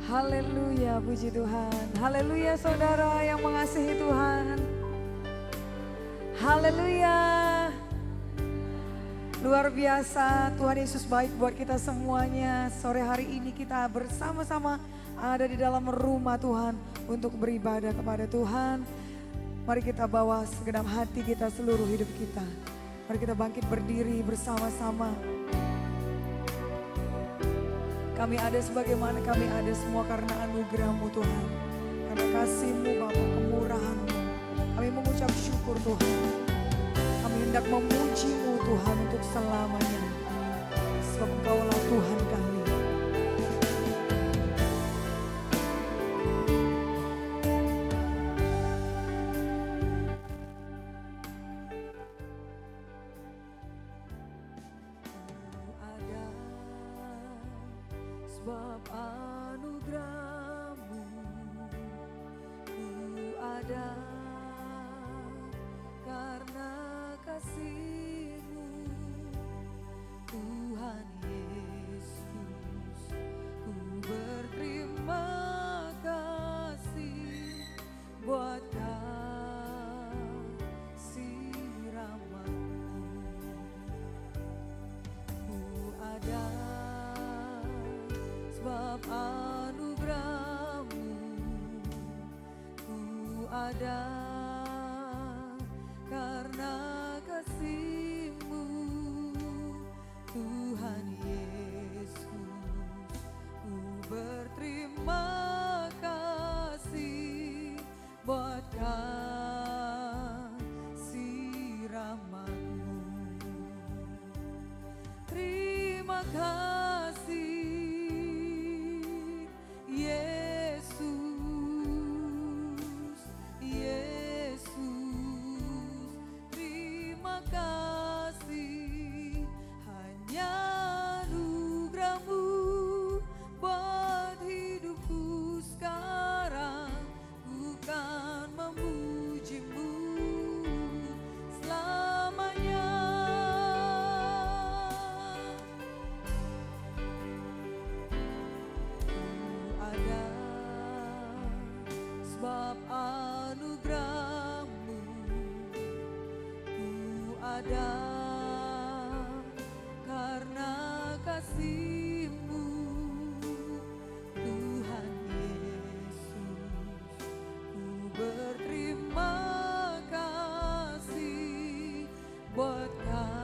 Haleluya, puji Tuhan. Haleluya saudara yang mengasihi Tuhan. Haleluya. Luar biasa, Tuhan Yesus baik buat kita semuanya. Sore hari ini kita bersama-sama ada di dalam rumah Tuhan untuk beribadah kepada Tuhan. Mari kita bawa segenap hati kita, seluruh hidup kita. Mari kita bangkit berdiri bersama-sama. Kami ada sebagaimana kami ada semua karena anugerah-Mu Tuhan. Karena kasih-Mu Bapa, kemurahan-Mu. Kami mengucap syukur Tuhan. Kami hendak memuji-Mu Tuhan untuk selamanya. Sebab Engkau-lah Tuhan kami. Sebab anugerah-Mu, ku ada karena kasih-Mu, Tuhan Yesus. Ku berterima kasih buat kasih rahmat-Mu. Ku ada sebab anugerah-Mu, ku ada karena kasih-Mu, Tuhan Yesus. Ku berterima kasih buat kasih rahmat-Mu. Terima kasih Yesus, Yesus, terima kasih. Hanya anugerah-Mu buat hidupku sekarang. Ku kan memuji-Mu selamanya. Sebab anugerah-Mu, ku ada karena kasih-Mu, Tuhan Yesus. Ku berterima kasih buat kasih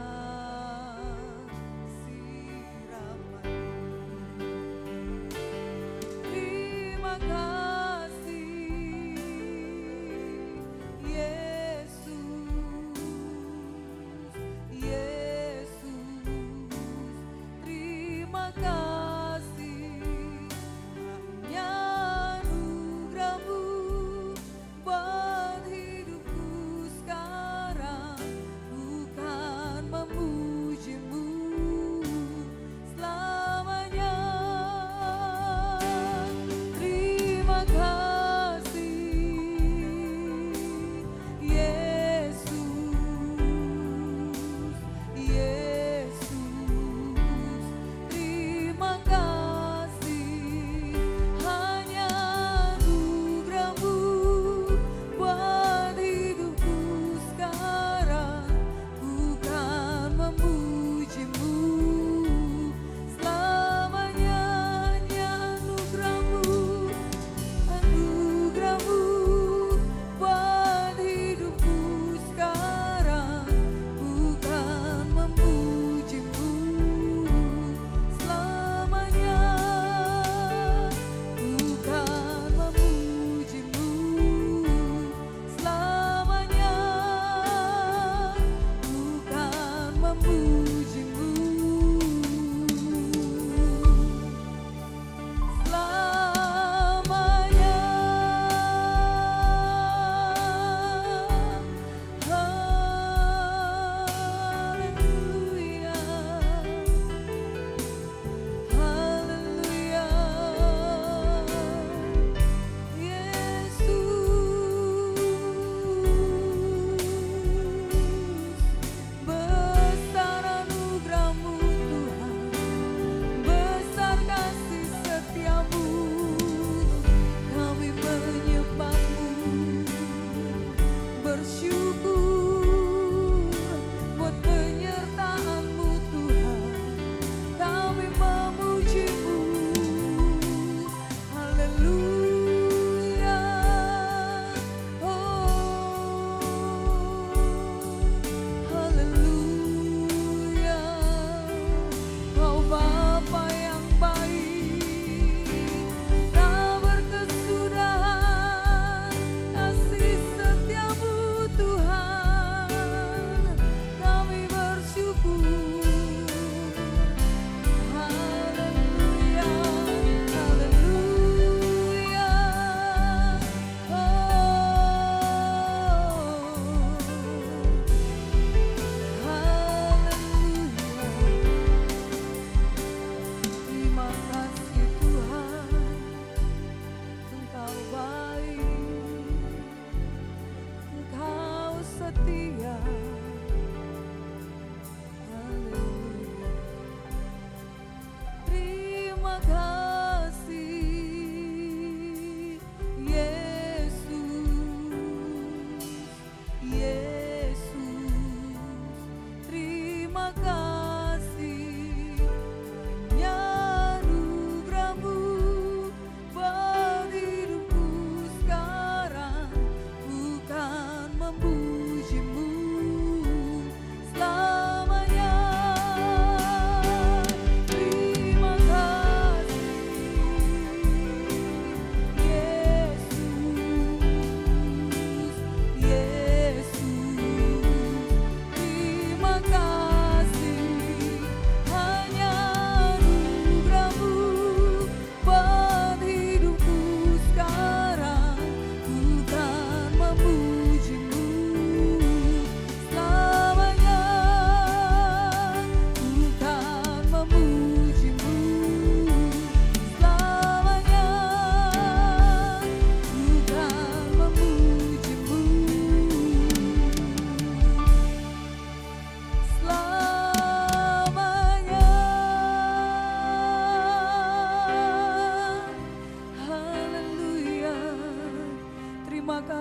rahmat-Mu. Terima kasih Yesus, Yesus, terima kasih. Hanya anugerah-Mu buat hidupku sekarang. Ku kan memuji-Mu selamanya. Terima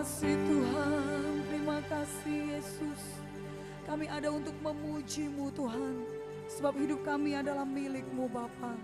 kasih Tuhan, terima kasih Yesus. Kami ada untuk memuji-Mu Tuhan, sebab hidup kami adalah milik-Mu Bapa.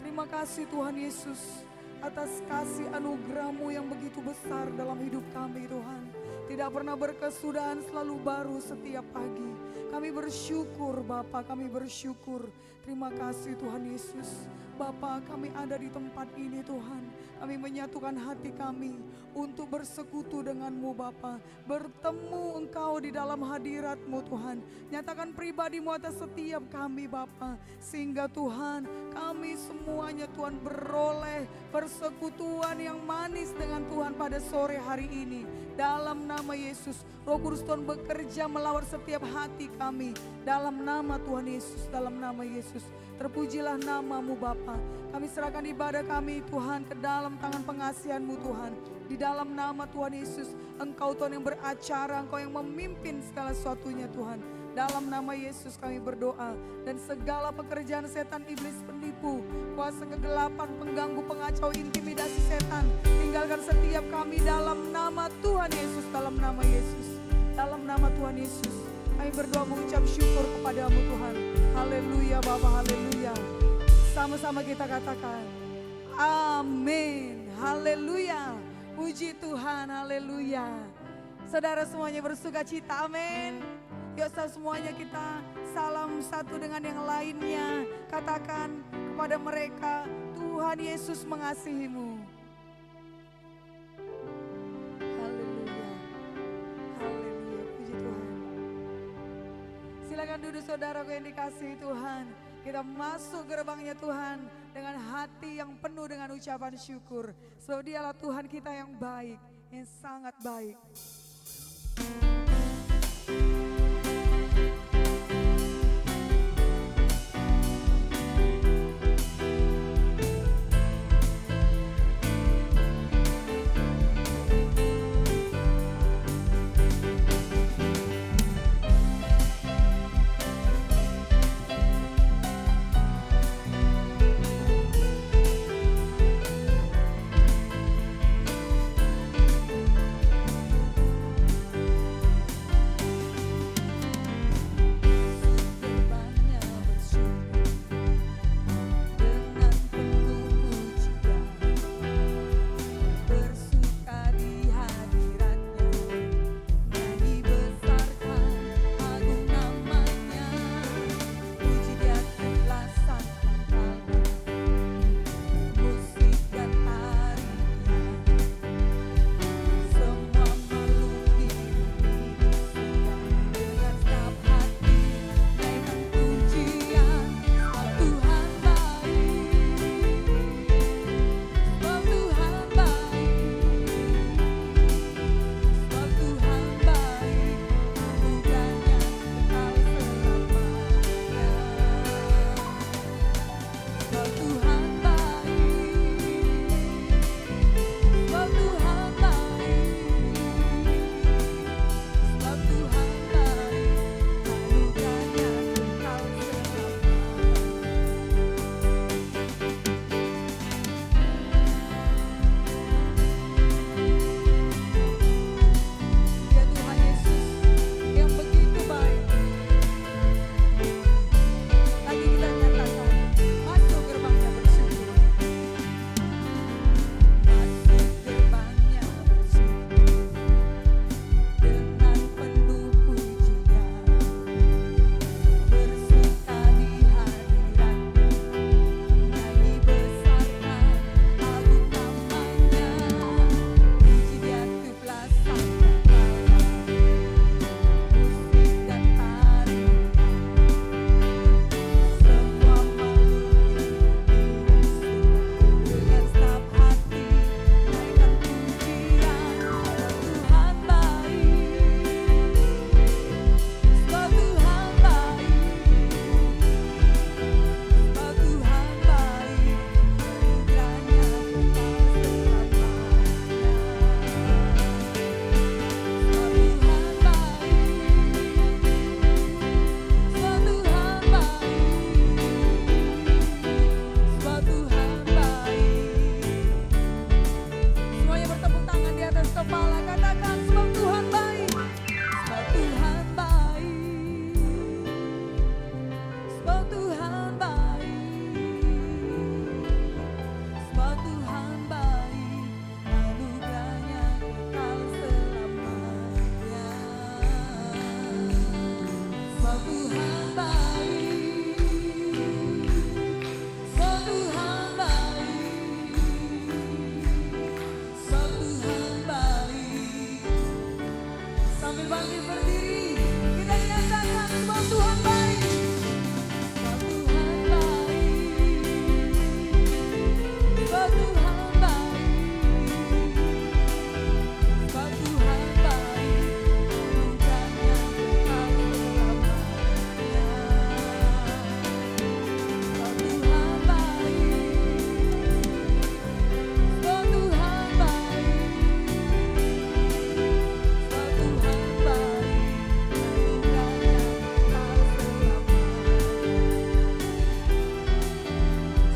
Terima kasih Tuhan Yesus atas kasih anugerah-Mu yang begitu besar dalam hidup kami Tuhan. Tidak pernah berkesudahan, selalu baru setiap pagi. Kami bersyukur Bapa, kami bersyukur. Terima kasih Tuhan Yesus. Bapa, kami ada di tempat ini Tuhan. Kami menyatukan hati kami untuk bersekutu dengan-Mu Bapa. Bertemu Engkau di dalam hadirat-Mu Tuhan. Nyatakan pribadi-Mu atas setiap kami Bapa. Sehingga Tuhan, kami semuanya Tuhan beroleh persekutuan yang manis dengan Tuhan pada sore hari ini. Dalam nama Yesus, Roh Kudus Tuhan bekerja melawat setiap hati kami. Dalam nama Tuhan Yesus, dalam nama Yesus. Terpujilah nama-Mu Bapa. Kami serahkan ibadah kami Tuhan ke dalam tangan pengasihan-Mu Tuhan. Di dalam nama Tuhan Yesus, Engkau Tuhan yang beracara, Engkau yang memimpin segala sesuatunya Tuhan. Dalam nama Yesus kami berdoa. Dan segala pekerjaan setan, iblis, penipu, kuasa kegelapan, pengganggu, pengacau, intimidasi setan, tinggalkan setiap kami dalam nama Tuhan Yesus. Dalam nama Yesus, dalam nama Tuhan Yesus, kami berdoa mengucap syukur kepada-Mu Tuhan. Haleluya Bapa, haleluya. Sama-sama kita katakan amin, haleluya. Puji Tuhan, haleluya. Saudara semuanya bersuka cita, amin. Yuk semuanya kita salam satu dengan yang lainnya. Katakan kepada mereka, Tuhan Yesus mengasihimu. Haleluya, haleluya, puji Tuhan. Silakan duduk saudaraku yang dikasihi Tuhan. Kita masuk gerbangnya Tuhan dengan hati yang penuh dengan ucapan syukur. Sebab Dialah Tuhan kita yang baik, yang sangat baik. Tuhan baik, sebab Tuhan baik, sebab Tuhan baik. Sambil bangkit berdiri, kita nyatakan sebab Tuhan baik, sebab Tuhan baik, sebab Tuhan baik, sebab Tuhan baik, anugerahnya kekal selamanya. Sebab Tuhan baik, sebab Tuhan baik, sebab Tuhan baik, anugerahnya kekal selamanya.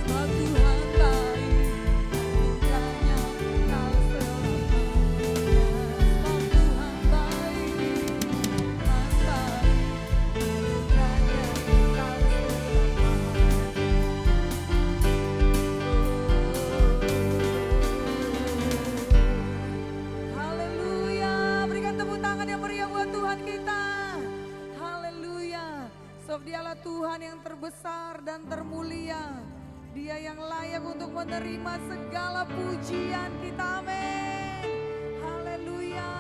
Sebab Tuhan baik, anugerahnya kekal selamanya. Sebab Tuhan baik, Tuhan baik, anugerahnya kekal selamanya. Haleluya, berikan tepuk tangan yang meriah buat Tuhan kita. Haleluya, sebab dialah Tuhan yang terbesar dan termulia. Dia yang layak untuk menerima segala pujian kita, amin. Haleluya,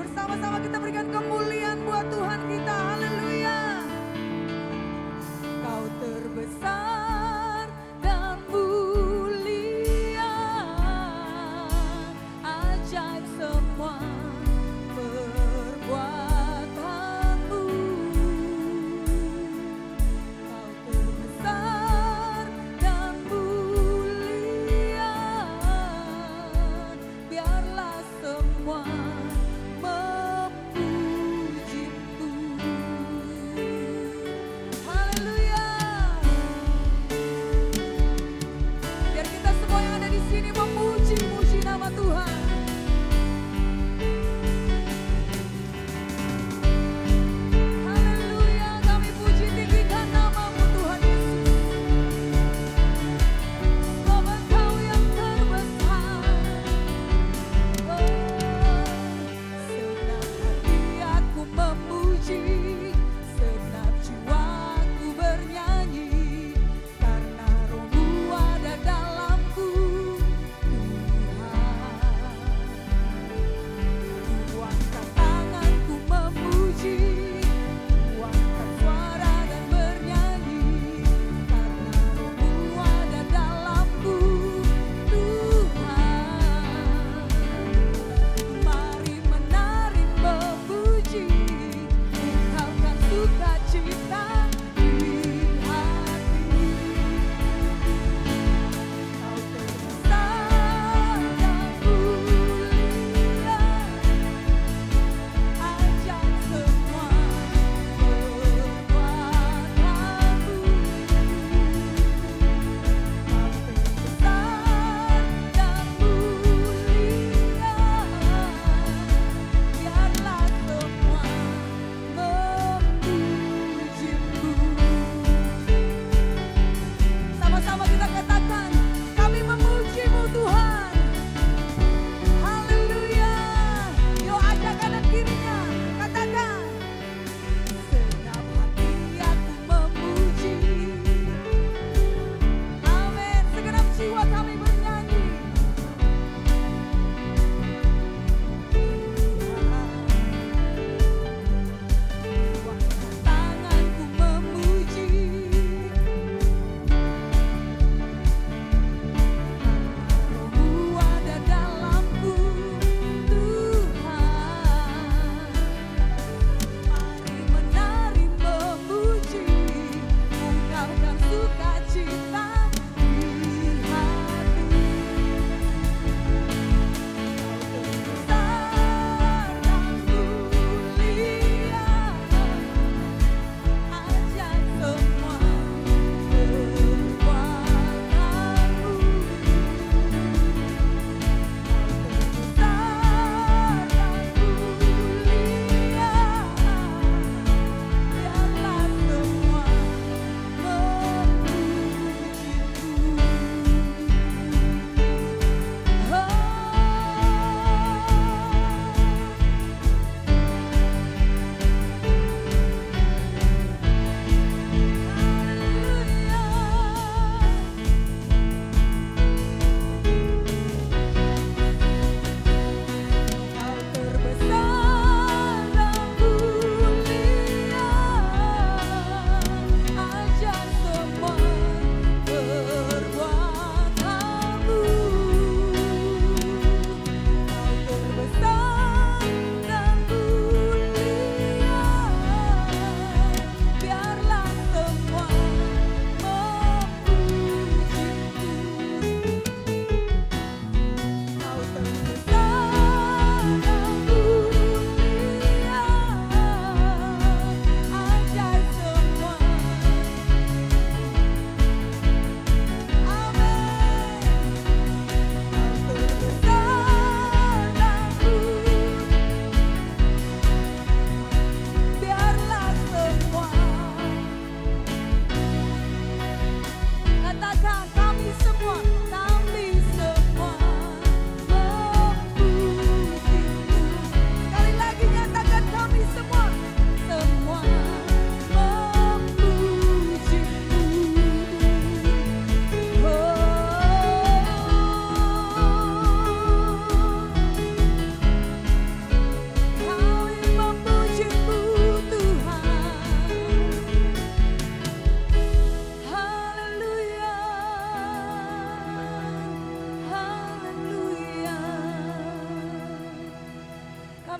bersama-sama kita berikan kemuliaan buat Tuhan kita, haleluya. Kau terbesar dan mulia, ajaib semua perbuatanmu. Kau terbesar dan mulia, biarlah semua memujimu.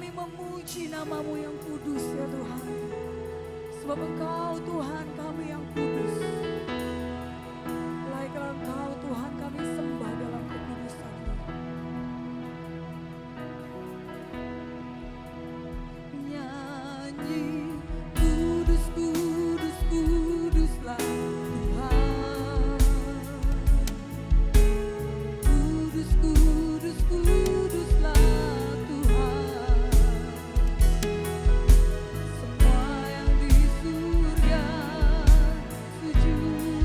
kami memuji nama-Mu yang kudus ya Tuhan. Sebab Engkau Tuhan kami yang kudus. Laiklah Engkau Tuhan kami sembah dalam kekudusan-Mu. Nyanyi kudus, kudus, kuduslah Tuhan. Kudus, kudus, kuduslah Tuhan. Semua yang di surga sujud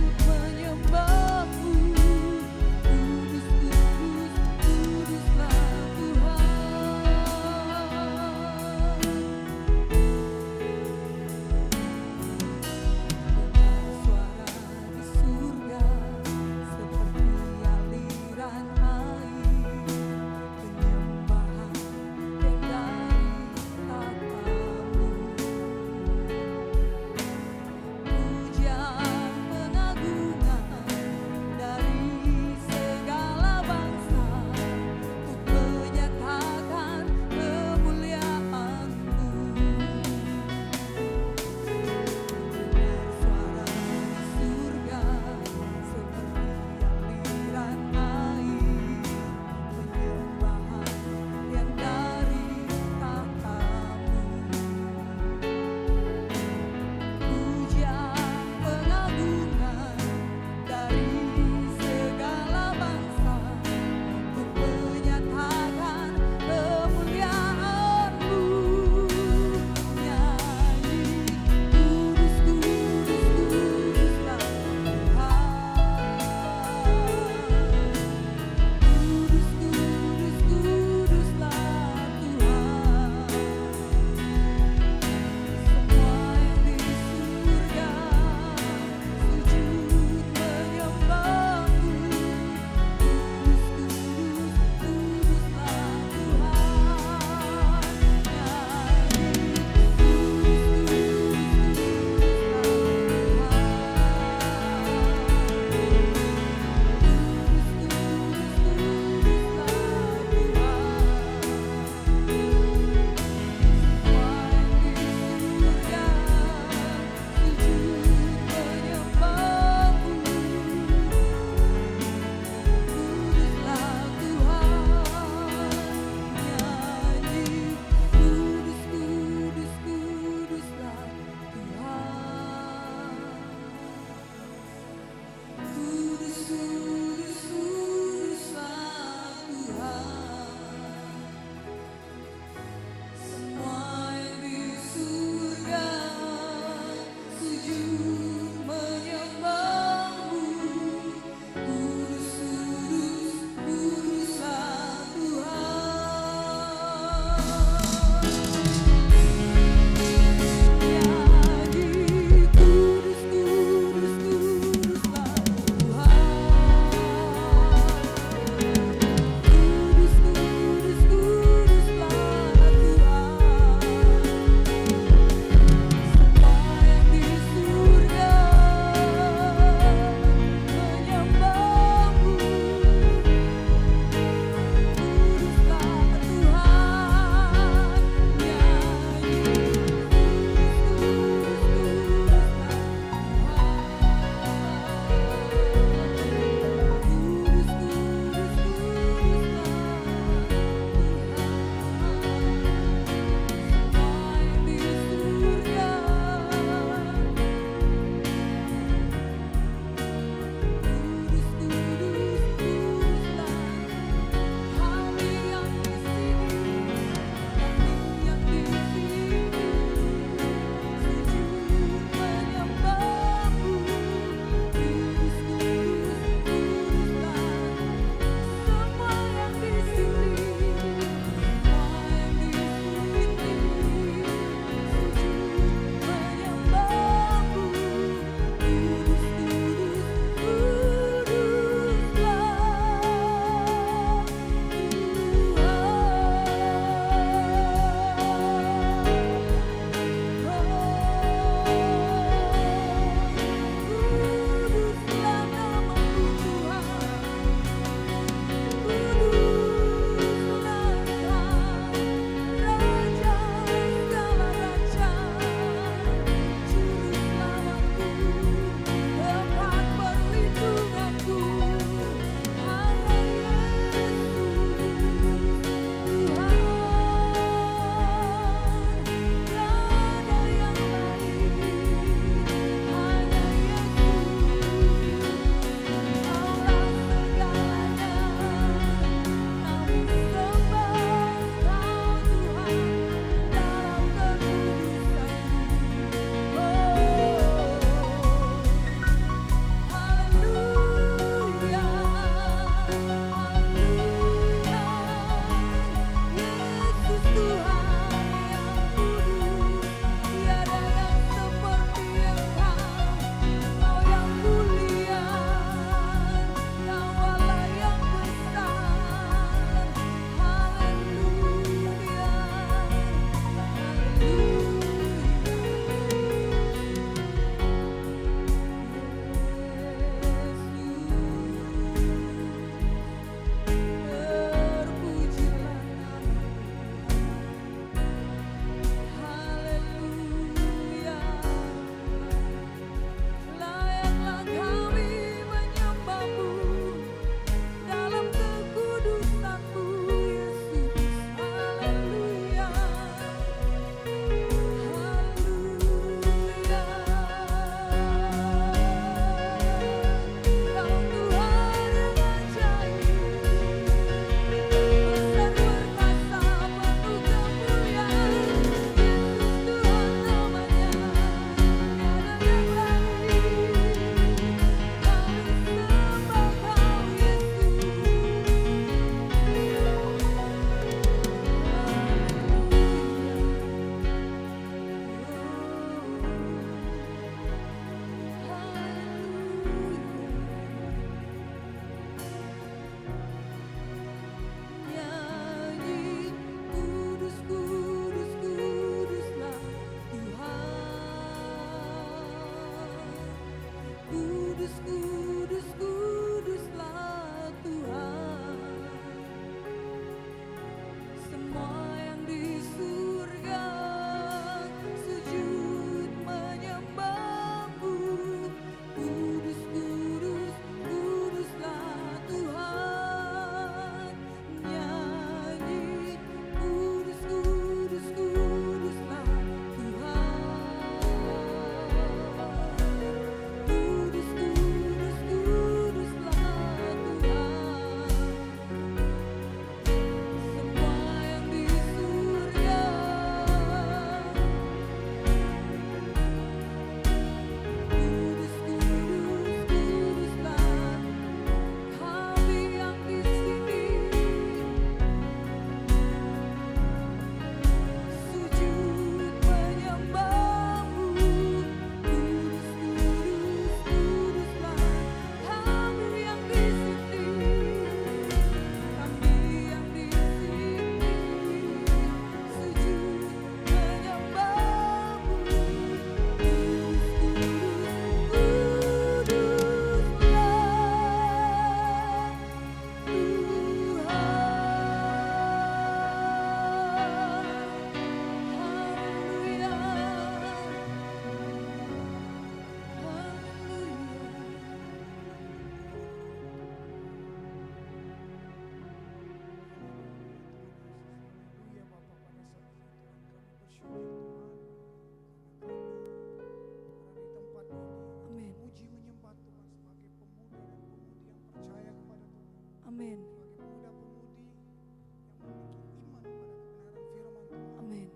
Amin. Sebagai pemuda-pemudi yang memiliki iman pada kebenaran firman Tuhan. Amin.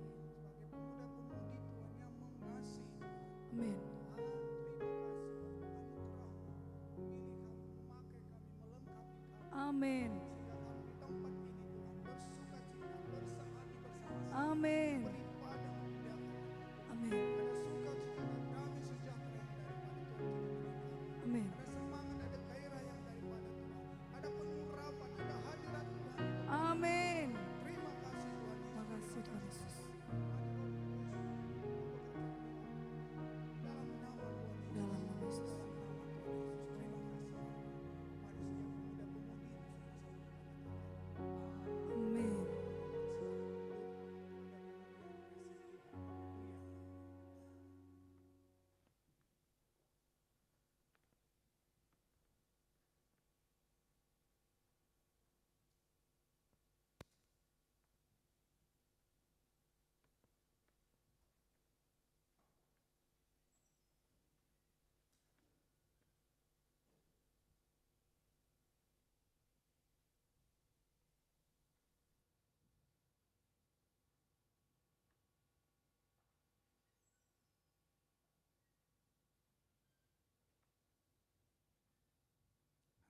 Sebagai pemuda-pemudi Tuhan yang mengasihi Tuhan. Amin. Tuhan, terima kasih anugerah-Mu memilih kami, memakai kami, melengkapi kami. Amin. Sehingga kami di tempat ini Tuhan bersuka cita, bersehati bersama-sama. Amin. Beribadah memuliakan Tuhan. Amin. Ada sukacita dan damai sejahtera yang daripada Tuhan beri kami. Amin. Ada semangat, ada gairah yang daripada Tuhan. Ada pengurapan, ada hadirat Tuhan. Amin. Terima kasih Tuhan Yesus. Terima kasih Tuhan Yesus. Dalam nama Tuhan Yesus. Dalam nama Yesus. Dalam nama Tuhan Yesus. Terima kasih. Mari setiap pemuda-pemudi bersama-sama kita katakan.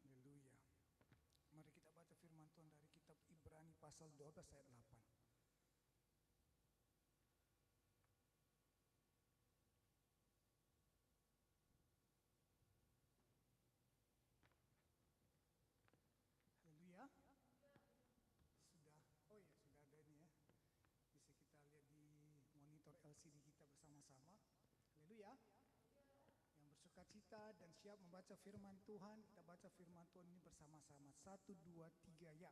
Amin. Haleluya. Mari kita baca firman Tuhan dari kitab Ibrani pasal 12 ayat 8. Haleluya. Sudah, oh ya sudah ada ini ya. Bisa kita lihat di monitor LCD kita bersama-sama. Haleluya. Yang bersuka cita dan siap membaca firman Tuhan, kita baca firman Tuhan ini bersama-sama. 1, 2, 3 ya.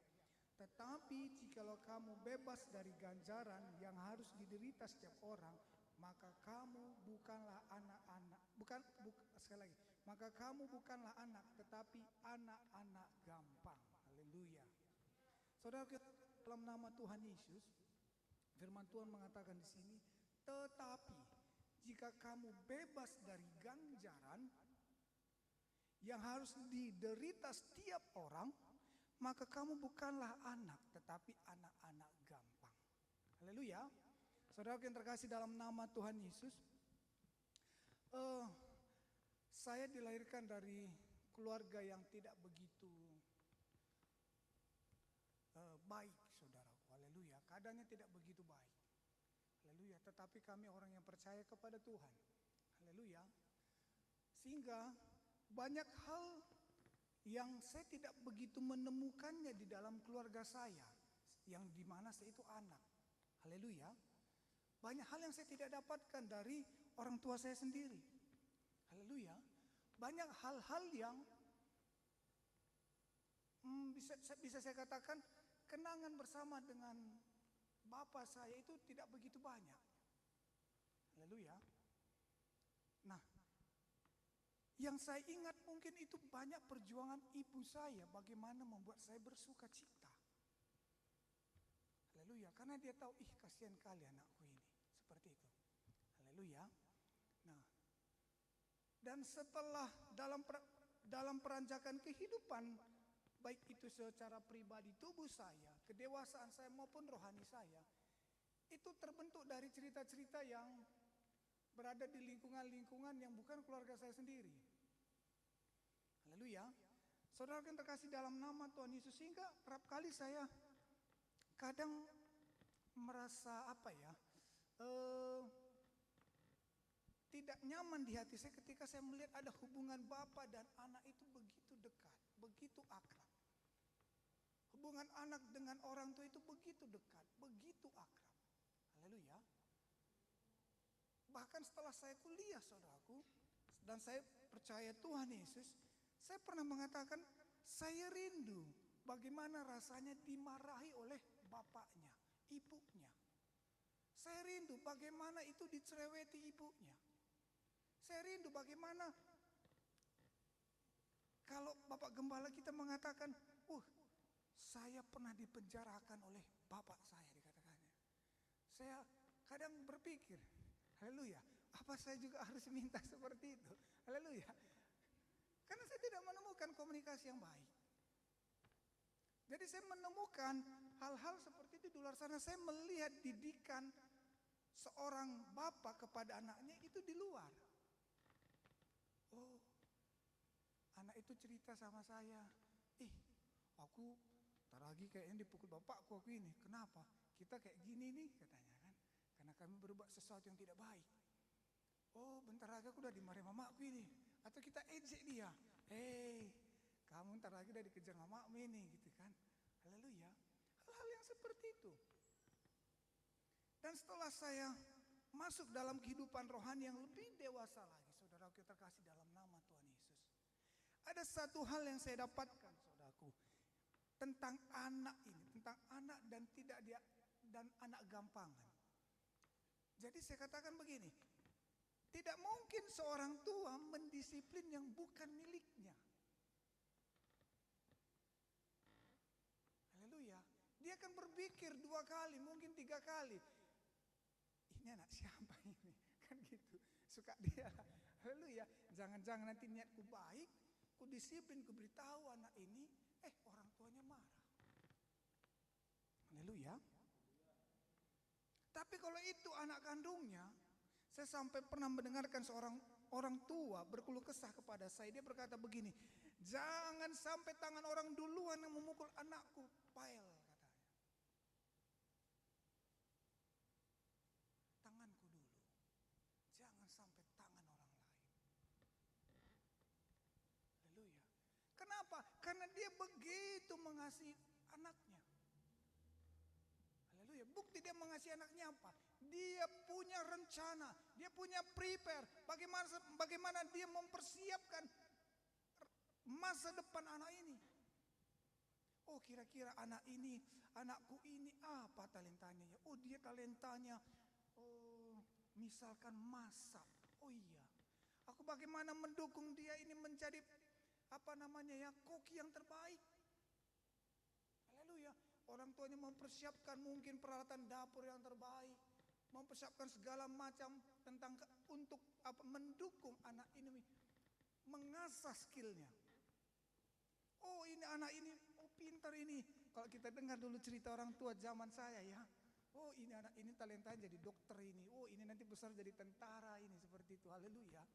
Tetapi jikalau kamu bebas dari ganjaran yang harus diderita setiap orang, maka kamu bukanlah anak-anak, sekali lagi, maka kamu bukanlah anak, tetapi anak-anak gampang. Haleluya. Saudara, dalam nama Tuhan Yesus, firman Tuhan mengatakan di sini, tetapi jika kamu bebas dari ganjaran yang harus diderita setiap orang, maka kamu bukanlah anak, tetapi anak-anak gampang. Haleluya. Saudara yang terkasih dalam nama Tuhan Yesus, saya dilahirkan dari keluarga yang tidak begitu baik, saudaraku. Haleluya. Keadaannya tidak begitu baik. Haleluya. Tetapi kami orang yang percaya kepada Tuhan. Haleluya. Sehingga banyak hal yang saya tidak begitu menemukannya di dalam keluarga saya, yang dimana saya itu anak. Haleluya. Banyak hal yang saya tidak dapatkan dari orang tua saya sendiri. Haleluya. Banyak hal-hal yang bisa saya katakan kenangan bersama dengan bapak saya itu tidak begitu banyak. Haleluya. Nah, yang saya ingat mungkin itu banyak perjuangan ibu saya bagaimana membuat saya bersuka cita. Haleluya, karena dia tahu, kasihan kali anakku ini. Seperti itu. Haleluya. Nah, dan setelah dalam peranjakan kehidupan, baik itu secara pribadi tubuh saya, kedewasaan saya maupun rohani saya, itu terbentuk dari cerita-cerita yang berada di lingkungan-lingkungan yang bukan keluarga saya sendiri. Haleluya. Saudara yang terkasih dalam nama Tuhan Yesus, sehingga kerap kali saya kadang merasa tidak nyaman di hati saya ketika saya melihat ada hubungan bapak dan anak itu begitu dekat, begitu akrab. Hubungan anak dengan orang tua itu begitu dekat, begitu akrab. Haleluya. Bahkan setelah saya kuliah, saudaraku, dan saya percaya Tuhan Yesus, saya pernah mengatakan, saya rindu bagaimana rasanya dimarahi oleh bapaknya, ibunya. Saya rindu bagaimana itu dicereweti ibunya. Saya rindu bagaimana kalau Bapak Gembala kita mengatakan, saya pernah dipenjarakan oleh bapak saya, dikatakannya. Saya kadang berpikir, haleluya, apa saya juga harus minta seperti itu? Haleluya. Karena saya tidak menemukan komunikasi yang baik. Jadi saya menemukan hal-hal seperti itu di luar sana. Saya melihat didikan seorang bapak kepada anaknya itu di luar. Oh, anak itu cerita sama saya, aku tak lagi kayaknya dipukul bapakku aku ini. Kenapa? Kita kayak gini nih katanya kan. Karena kami berbuat sesuatu yang tidak baik. Oh, bentar lagi aku udah dimarahin mamaku ini. Atau kita ejek dia. Kamu ntar lagi udah dikejar mamamu ini gitu kan. Haleluya. Hal-hal yang seperti itu. Dan setelah saya masuk dalam kehidupan rohani yang lebih dewasa lagi, saudara kita kasih dalam nama Tuhan Yesus. Ada satu hal yang saya dapatkan, saudaraku, tentang anak ini, tentang anak dan tidak dia dan anak gampangan. Jadi saya katakan begini, tidak mungkin seorang tua mendisiplin yang bukan miliknya. Haleluya. Dia akan berpikir 2 kali, mungkin 3 kali. Ini anak siapa ini? Kan gitu. Suka dia. Haleluya. Jangan-jangan nanti niatku baik, ku disiplin, ku beritahu anak ini, orang tuanya marah. Haleluya. Tapi kalau itu anak kandungnya, saya sampai pernah mendengarkan seorang orang tua berkeluh kesah kepada saya. Dia berkata begini, jangan sampai tangan orang duluan yang memukul anakku, Pael katanya. Tanganku dulu, jangan sampai tangan orang lain. Haleluya. Kenapa? Karena dia begitu mengasihi anaknya. Haleluya. Bukti dia mengasihi anaknya apa? Dia punya rencana, dia punya prepare. Bagaimana dia mempersiapkan masa depan anak ini. Oh, kira-kira anakku ini apa talentanya ya? Oh, dia talentanya misalkan masak. Oh iya. Aku bagaimana mendukung dia ini menjadi koki yang terbaik. Haleluya. Orang tuanya mempersiapkan mungkin peralatan dapur yang terbaik, mempersiapkan segala macam untuk mendukung anak ini mengasah skillnya. Oh, ini anak ini, pintar ini. Kalau kita dengar dulu cerita orang tua zaman saya ya. Oh, ini anak ini talentanya jadi dokter ini. Oh, ini nanti besar jadi tentara ini, seperti itu. Haleluya.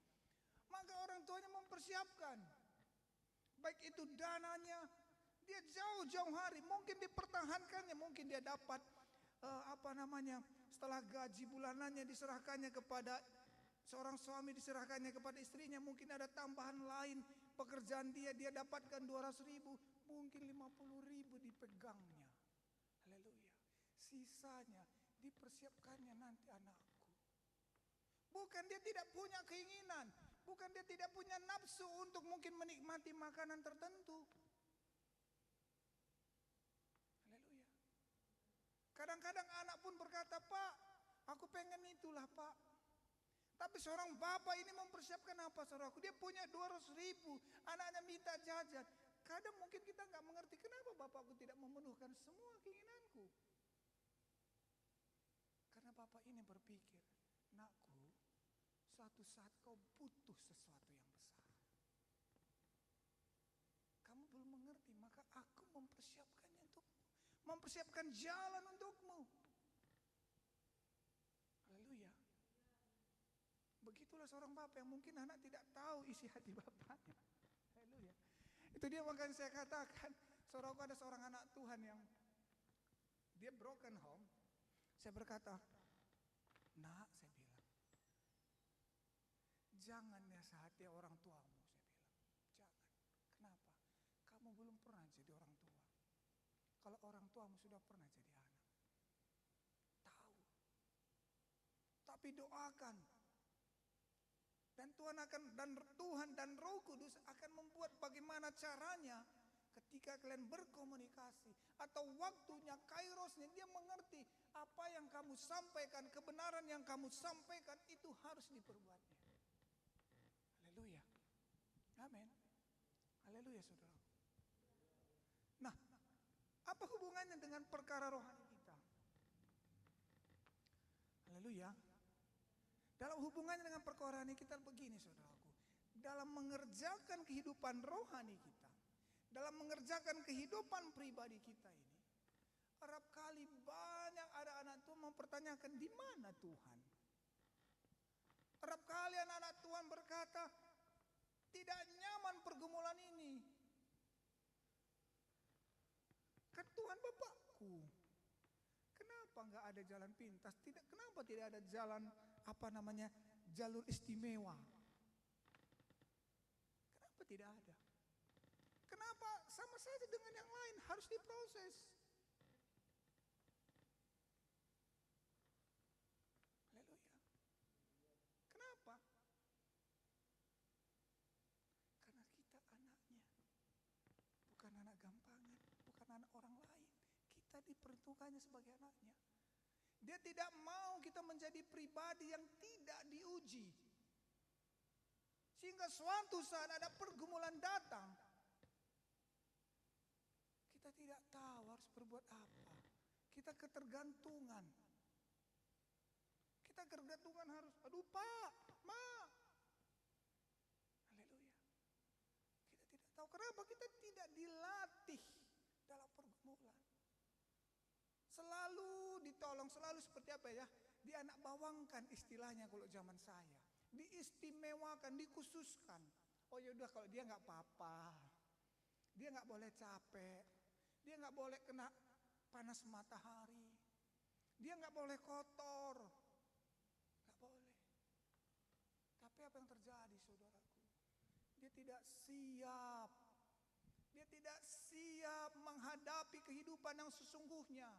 Maka orang tuanya mempersiapkan. Baik itu dananya, dia jauh-jauh hari, mungkin dipertahankannya, mungkin dia dapat setelah gaji bulanannya diserahkannya kepada seorang suami, diserahkannya kepada istrinya, mungkin ada tambahan lain pekerjaan dia dapatkan 200.000, mungkin 50.000 dipegangnya. Haleluya. Sisanya dipersiapkannya nanti anakku. Bukan dia tidak punya keinginan, bukan dia tidak punya nafsu untuk mungkin menikmati makanan tertentu. Haleluya. Kadang-kadang anak pun berkata, Pak, aku pengen itulah Pak. Tapi seorang bapak ini mempersiapkan apa saudaraku? Dia punya 200.000, anaknya minta jajan. Kadang mungkin kita nggak mengerti kenapa bapakku tidak memenuhkan semua keinginanku. Karena bapak ini berpikir, nakku, suatu saat kau butuh sesuatu yang besar. Kamu belum mengerti, maka aku mempersiapkannya untukmu. Mempersiapkan jalan untukmu. Haleluya. Begitulah seorang bapak yang mungkin anak tidak tahu isi hati bapaknya. Haleluya. Itu dia makanya saya katakan, saudaraku, ada seorang anak Tuhan yang dia broken home. Saya berkata, nak, saya bilang, jangan nasihati orang tuamu, saya bilang. Jangan. Kenapa? Kamu belum pernah jadi orang tua. Kalau orang tuamu sudah pernah jadi anak, tahu. Tapi doakan. Dan Tuhan dan Roh Kudus akan membuat bagaimana caranya ketika kalian berkomunikasi atau waktunya, kairosnya, dia mengerti apa yang kamu sampaikan, kebenaran yang kamu sampaikan itu harus diperbuatnya. Haleluya. Amin. Haleluya, saudara. Nah, apa hubungannya dengan perkara rohani kita? Haleluya. Dalam hubungannya dengan perkara rohani kita begini, saudaraku. Dalam mengerjakan kehidupan rohani kita, dalam mengerjakan kehidupan pribadi kita ini, kerap kali banyak ada anak Tuhan mempertanyakan di mana Tuhan. Kerap kali anak-anak Tuhan berkata, tidak nyaman pergumulan ini. Kan Tuhan Bapakku. Kenapa nggak ada jalan pintas? Kenapa tidak ada jalan jalur istimewa? Kenapa tidak ada? Kenapa sama saja dengan yang lain harus diproses? Haleluya. Kenapa? Karena kita anaknya, bukan anak gampangan, bukan anak orang lain. Kita diperuntukkannya sebagai anaknya. Dia tidak mau kita menjadi pribadi yang tidak diuji. Sehingga suatu saat ada pergumulan datang, kita tidak tahu harus berbuat apa. Kita ketergantungan. Kita ketergantungan harus, aduh Pak, Ma. Haleluya. Kita tidak tahu kenapa kita tidak dilatih dalam pergumulan. Selalu ditolong, selalu seperti apa ya? Dianak bawangkan istilahnya kalau zaman saya. Diistimewakan, dikhususkan. Oh yaudah kalau dia nggak apa-apa. Dia nggak boleh capek. Dia nggak boleh kena panas matahari. Dia nggak boleh kotor. Nggak boleh. Tapi apa yang terjadi saudaraku? Dia tidak siap. Dia tidak siap menghadapi kehidupan yang sesungguhnya.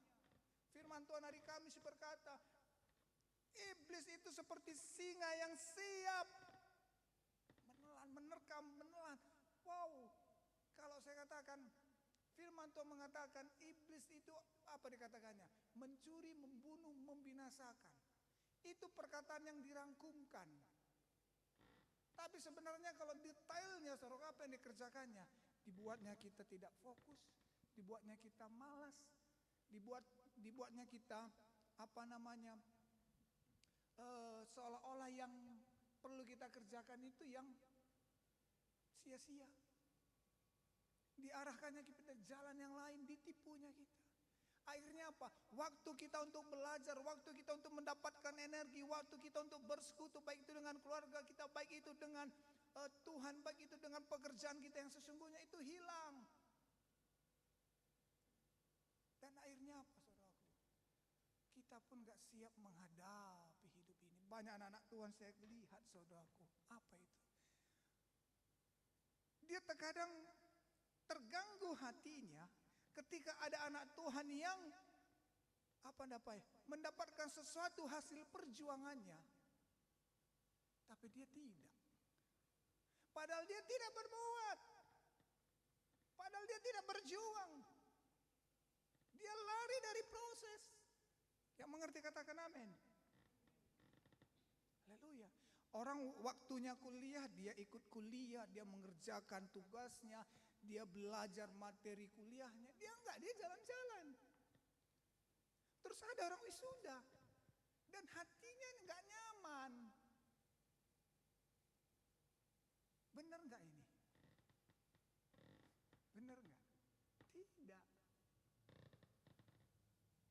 Firman Tuhan hari Kamis berkata, iblis itu seperti singa yang siap menelan, menerkam, menelan. Wow, kalau saya katakan, firman Tuhan mengatakan iblis itu apa dikatakannya? Mencuri, membunuh, membinasakan. Itu perkataan yang dirangkumkan. Tapi sebenarnya kalau detailnya, saudara, apa yang dikerjakannya? Dibuatnya kita tidak fokus, dibuatnya kita malas, dibuatnya kita seolah-olah yang perlu kita kerjakan itu yang sia-sia. Diarahkannya kita jalan yang lain, ditipunya kita. Akhirnya apa? Waktu kita untuk belajar, waktu kita untuk mendapatkan energi, waktu kita untuk bersekutu, baik itu dengan keluarga kita, baik itu dengan Tuhan, baik itu dengan pekerjaan kita yang sesungguhnya, itu hilang. Dan akhirnya apa saudaraku? Kita pun gak siap menghadapi hidup ini. Banyak anak-anak Tuhan saya lihat saudaraku. Apa itu? Dia terkadang terganggu hatinya ketika ada anak Tuhan yang mendapatkan sesuatu hasil perjuangannya. Tapi dia tidak. Padahal dia tidak berbuat. Padahal dia tidak berjuang. Dia lari dari proses. Yang mengerti katakan amin. Haleluya. Orang waktunya kuliah, dia ikut kuliah, dia mengerjakan tugasnya, dia belajar materi kuliahnya. Dia enggak, dia jalan-jalan. Terus ada orang wisuda dan hatinya enggak nyaman. Benar enggak ini? Benar enggak? Tidak.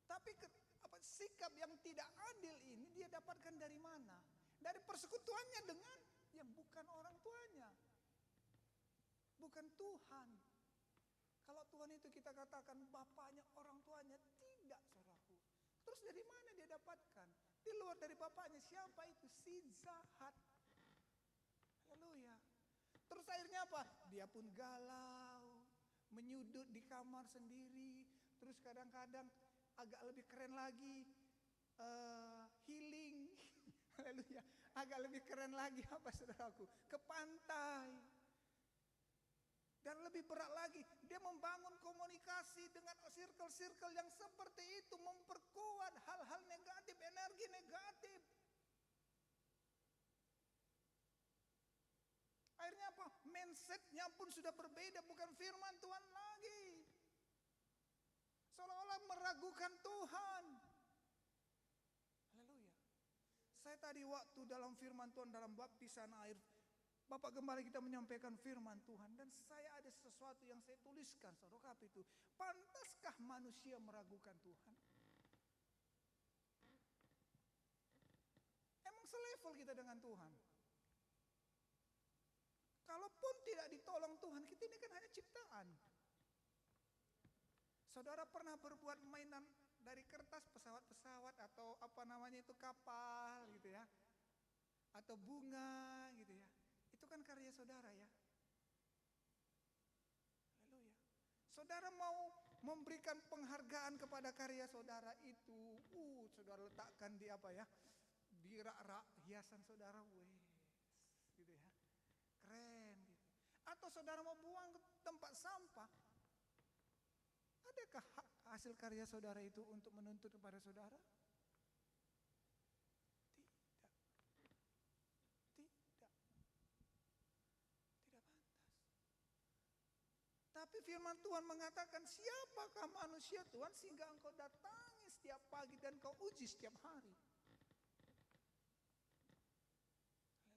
Tapi sikap yang tidak adil ini dia dapatkan dari mana? Dari persekutuannya dengan yang bukan orang tuanya. Bukan Tuhan. Kalau Tuhan itu kita katakan bapaknya, orang tuanya, tidak saudaraku. Terus dari mana dia dapatkan? Di luar dari bapaknya, siapa itu? Si jahat. Haleluya. Terus akhirnya apa? Dia pun galau, menyudut di kamar sendiri. Terus kadang-kadang agak lebih keren lagi, healing. Haleluya. Agak lebih keren lagi apa saudaraku? Ke pantai. Dan lebih berat lagi, dia membangun komunikasi dengan circle-circle yang seperti itu, memperkuat hal-hal negatif, energi negatif. Akhirnya apa? Mindsetnya pun sudah berbeda, bukan firman Tuhan lagi. Seolah-olah meragukan Tuhan. Haleluya. Saya tadi waktu dalam firman Tuhan dalam baptisan air, Bapak Gembala kita menyampaikan firman Tuhan, dan saya ada sesuatu yang saya tuliskan, saudara, apa itu? Pantaskah manusia meragukan Tuhan? Emang selevel kita dengan Tuhan? Kalaupun tidak ditolong Tuhan, kita ini kan hanya ciptaan. Saudara pernah berbuat mainan dari kertas, pesawat-pesawat atau apa namanya itu, kapal gitu ya, atau bunga gitu ya. Itu kan karya saudara ya. Haleluya. Saudara mau memberikan penghargaan kepada karya saudara itu, saudara letakkan di apa ya, di rak-rak hiasan saudara, gitu ya, keren gitu. Atau saudara mau buang ke tempat sampah, adakah hasil karya saudara itu untuk menuntut kepada saudara? Tidak. Tidak. Tidak pantas. Tapi firman Tuhan mengatakan, siapakah manusia Tuhan sehingga engkau datangi setiap pagi dan kau uji setiap hari.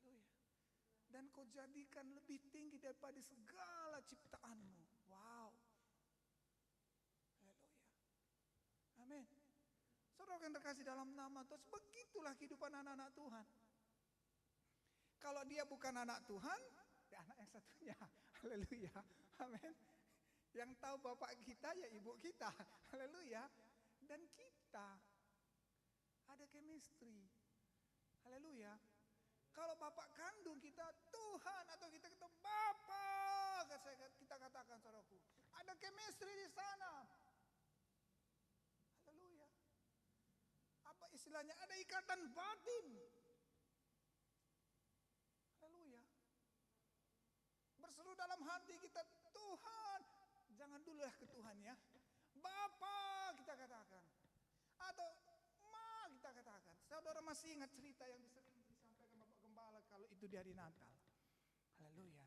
Haleluya. Dan kau jadikan lebih tinggi daripada segala ciptaanmu. Wow. Haleluya. Amin. Saudara yang terkasih dalam nama Tuhan, begitulah kehidupan anak-anak Tuhan. Kalau dia bukan anak Tuhan, ya anak yang satunya. Haleluya. Amin. Yang tahu bapak kita ya ibu kita. Haleluya. Dan kita ada chemistry. Haleluya. Kalau bapak kandung kita Tuhan, atau kita kata Bapak, kita katakan saudaraku, ada chemistry di sana. Haleluya. Apa istilahnya? Ada ikatan batin. Haleluya. Berseru dalam hati kita, Tuhan, jangan dululah ke Tuhan ya. Bapa kita katakan, atau Ma kita katakan. Saudara masih ingat cerita yang sering disampaikan Bapak Gembala kalau itu di hari Natal? Haleluya.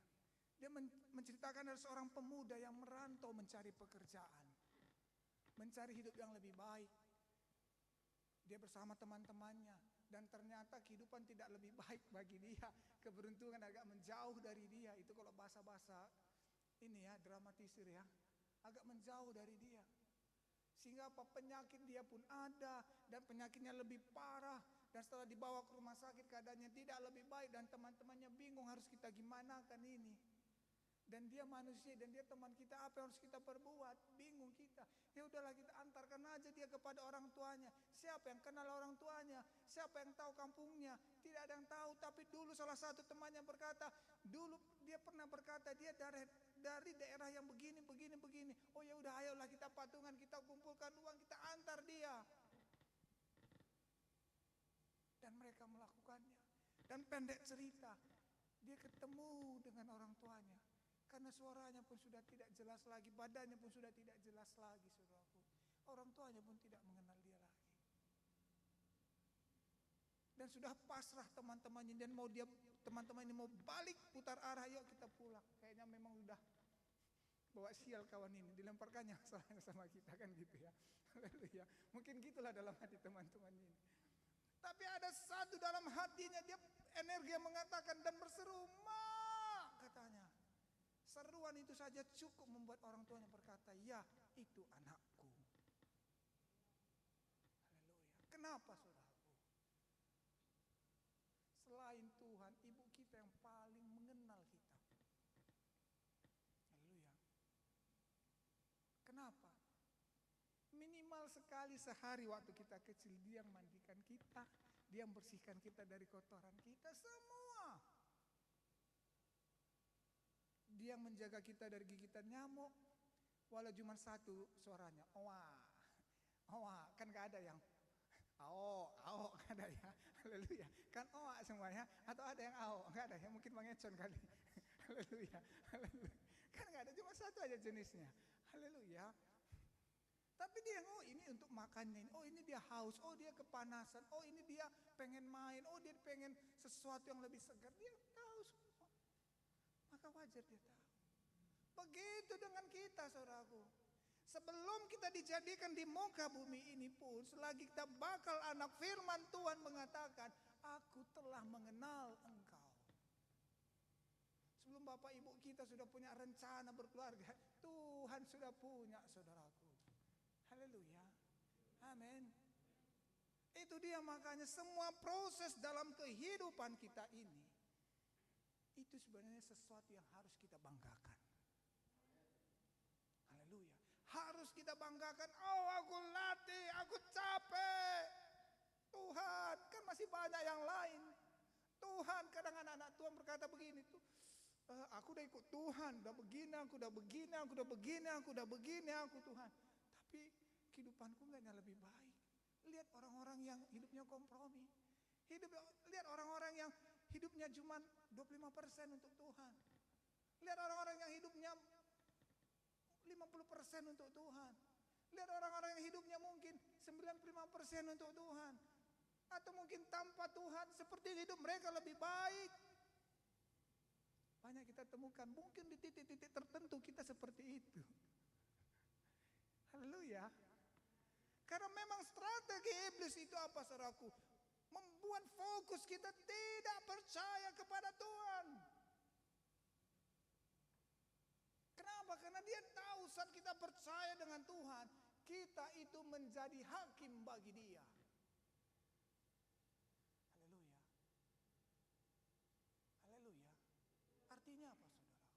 Dia menceritakan dari seorang pemuda yang merantau mencari pekerjaan, mencari hidup yang lebih baik. Dia bersama teman-temannya, dan ternyata kehidupan tidak lebih baik bagi dia. Keberuntungan agak menjauh dari dia. Itu kalau bahasa-bahasa ini ya, dramatisir ya, agak menjauh dari dia. Sehingga apa, penyakit dia pun ada, dan penyakitnya lebih parah. Dan setelah dibawa ke rumah sakit keadaannya tidak lebih baik, dan teman-temannya bingung harus kita gimana kan ini. Dan dia manusia, dan dia teman kita, apa yang harus kita perbuat? Bingung kita. Ya udahlah, kita antarkan aja dia kepada orang tuanya. Siapa yang kenal orang tuanya? Siapa yang tahu kampungnya? Tidak ada yang tahu. Tapi dulu salah satu temannya berkata, dulu dia pernah berkata, dia dari daerah yang begini. Oh ya udah, ayolah kita patungan, kita kumpulkan uang, kita antar dia. Dan mereka melakukannya. Dan pendek cerita, dia ketemu dengan orang tuanya. Karena suaranya pun sudah tidak jelas lagi, badannya pun sudah tidak jelas lagi, saudaraku. Orang tuanya pun tidak mengenal dia lagi. Dan sudah pasrah teman-temannya, dan teman-teman ini mau balik putar arah, yuk kita pulang. Kayaknya memang udah bawa sial kawan ini, dilemparkannya salahnya sama kita kan gitu ya. Haleluya. Mungkin gitulah dalam hati teman-teman ini. Tapi ada satu dalam hatinya, dia energi yang mengatakan dan berseru, Ma, katanya. Seruan itu saja cukup membuat orang tuanya berkata, ya itu anakku. Haleluya. Kenapa saudaraku? Selain Tuhan, ibu kita yang paling mengenal kita. Haleluya. Kenapa? Minimal sekali sehari waktu kita kecil, dia yang mandikan kita, dia yang bersihkan kita dari kotoran kita semua. Dia yang menjaga kita dari gigitan nyamuk, walau cuma satu suaranya, owa, owa, kan gak ada yang ao, gak ada ya, haleluya, kan owa semuanya, atau ada yang ao, gak ada ya, mungkin mengecon kali, haleluya, kan gak ada, cuma satu aja jenisnya, haleluya. Tapi dia, oh ini untuk makannya, oh ini dia haus, oh dia kepanasan, oh ini dia pengen main, oh dia pengen sesuatu yang lebih segar, dia tahu semua. Maka wajar dia tahu. Begitu dengan kita, saudaraku. Sebelum kita dijadikan di muka bumi ini pun, selagi kita bakal anak, firman Tuhan mengatakan, aku telah mengenal engkau. bapak ibu kita sudah punya rencana berkeluarga, Tuhan sudah punya, saudaraku. Haleluya. Amin. Itu dia, makanya semua proses dalam kehidupan kita ini, itu sebenarnya sesuatu yang harus kita banggakan. Haleluya. Harus kita banggakan. Oh, aku latih, aku capek. Tuhan, kan masih banyak yang lain. Tuhan, kadang anak-anak Tuhan berkata begini tuh, aku udah ikut Tuhan, udah begini, aku udah begini, aku udah begini, aku udah begini, aku Tuhan. Tapi kehidupanku nggak lebih baik. Lihat orang-orang yang hidupnya kompromi. Lihat orang-orang yang hidupnya cuma 25% untuk Tuhan. Lihat orang-orang yang hidupnya 50% untuk Tuhan. Lihat orang-orang yang hidupnya mungkin 95% untuk Tuhan. Atau mungkin tanpa Tuhan seperti hidup mereka lebih baik. Banyak kita temukan, mungkin di titik-titik tertentu kita seperti itu. Haleluya. Karena memang strategi iblis itu apa, saudaraku? Membuat fokus kita tidak percaya kepada Tuhan. Kenapa? Karena dia tahu saat kita percaya dengan Tuhan, kita itu menjadi hakim bagi dia. Haleluya. Haleluya. Artinya apa, saudaraku?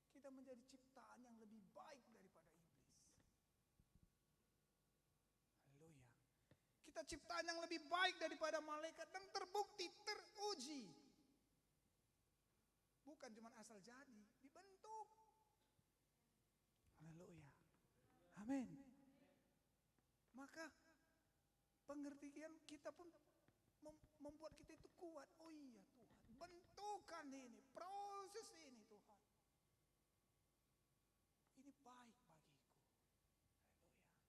Kita menjadi ciptaan yang lebih baik daripada iblis. Haleluya. Kita ciptaan yang lebih baik daripada malaikat dan terbukti, teruji. Bukan cuma asal jadi, dibentuk. Haleluya. Amin. Maka pengertian kita pun membuat kita itu kuat. Oh iya Tuhan, bentukan ini, proses ini Tuhan, ini baik bagiku.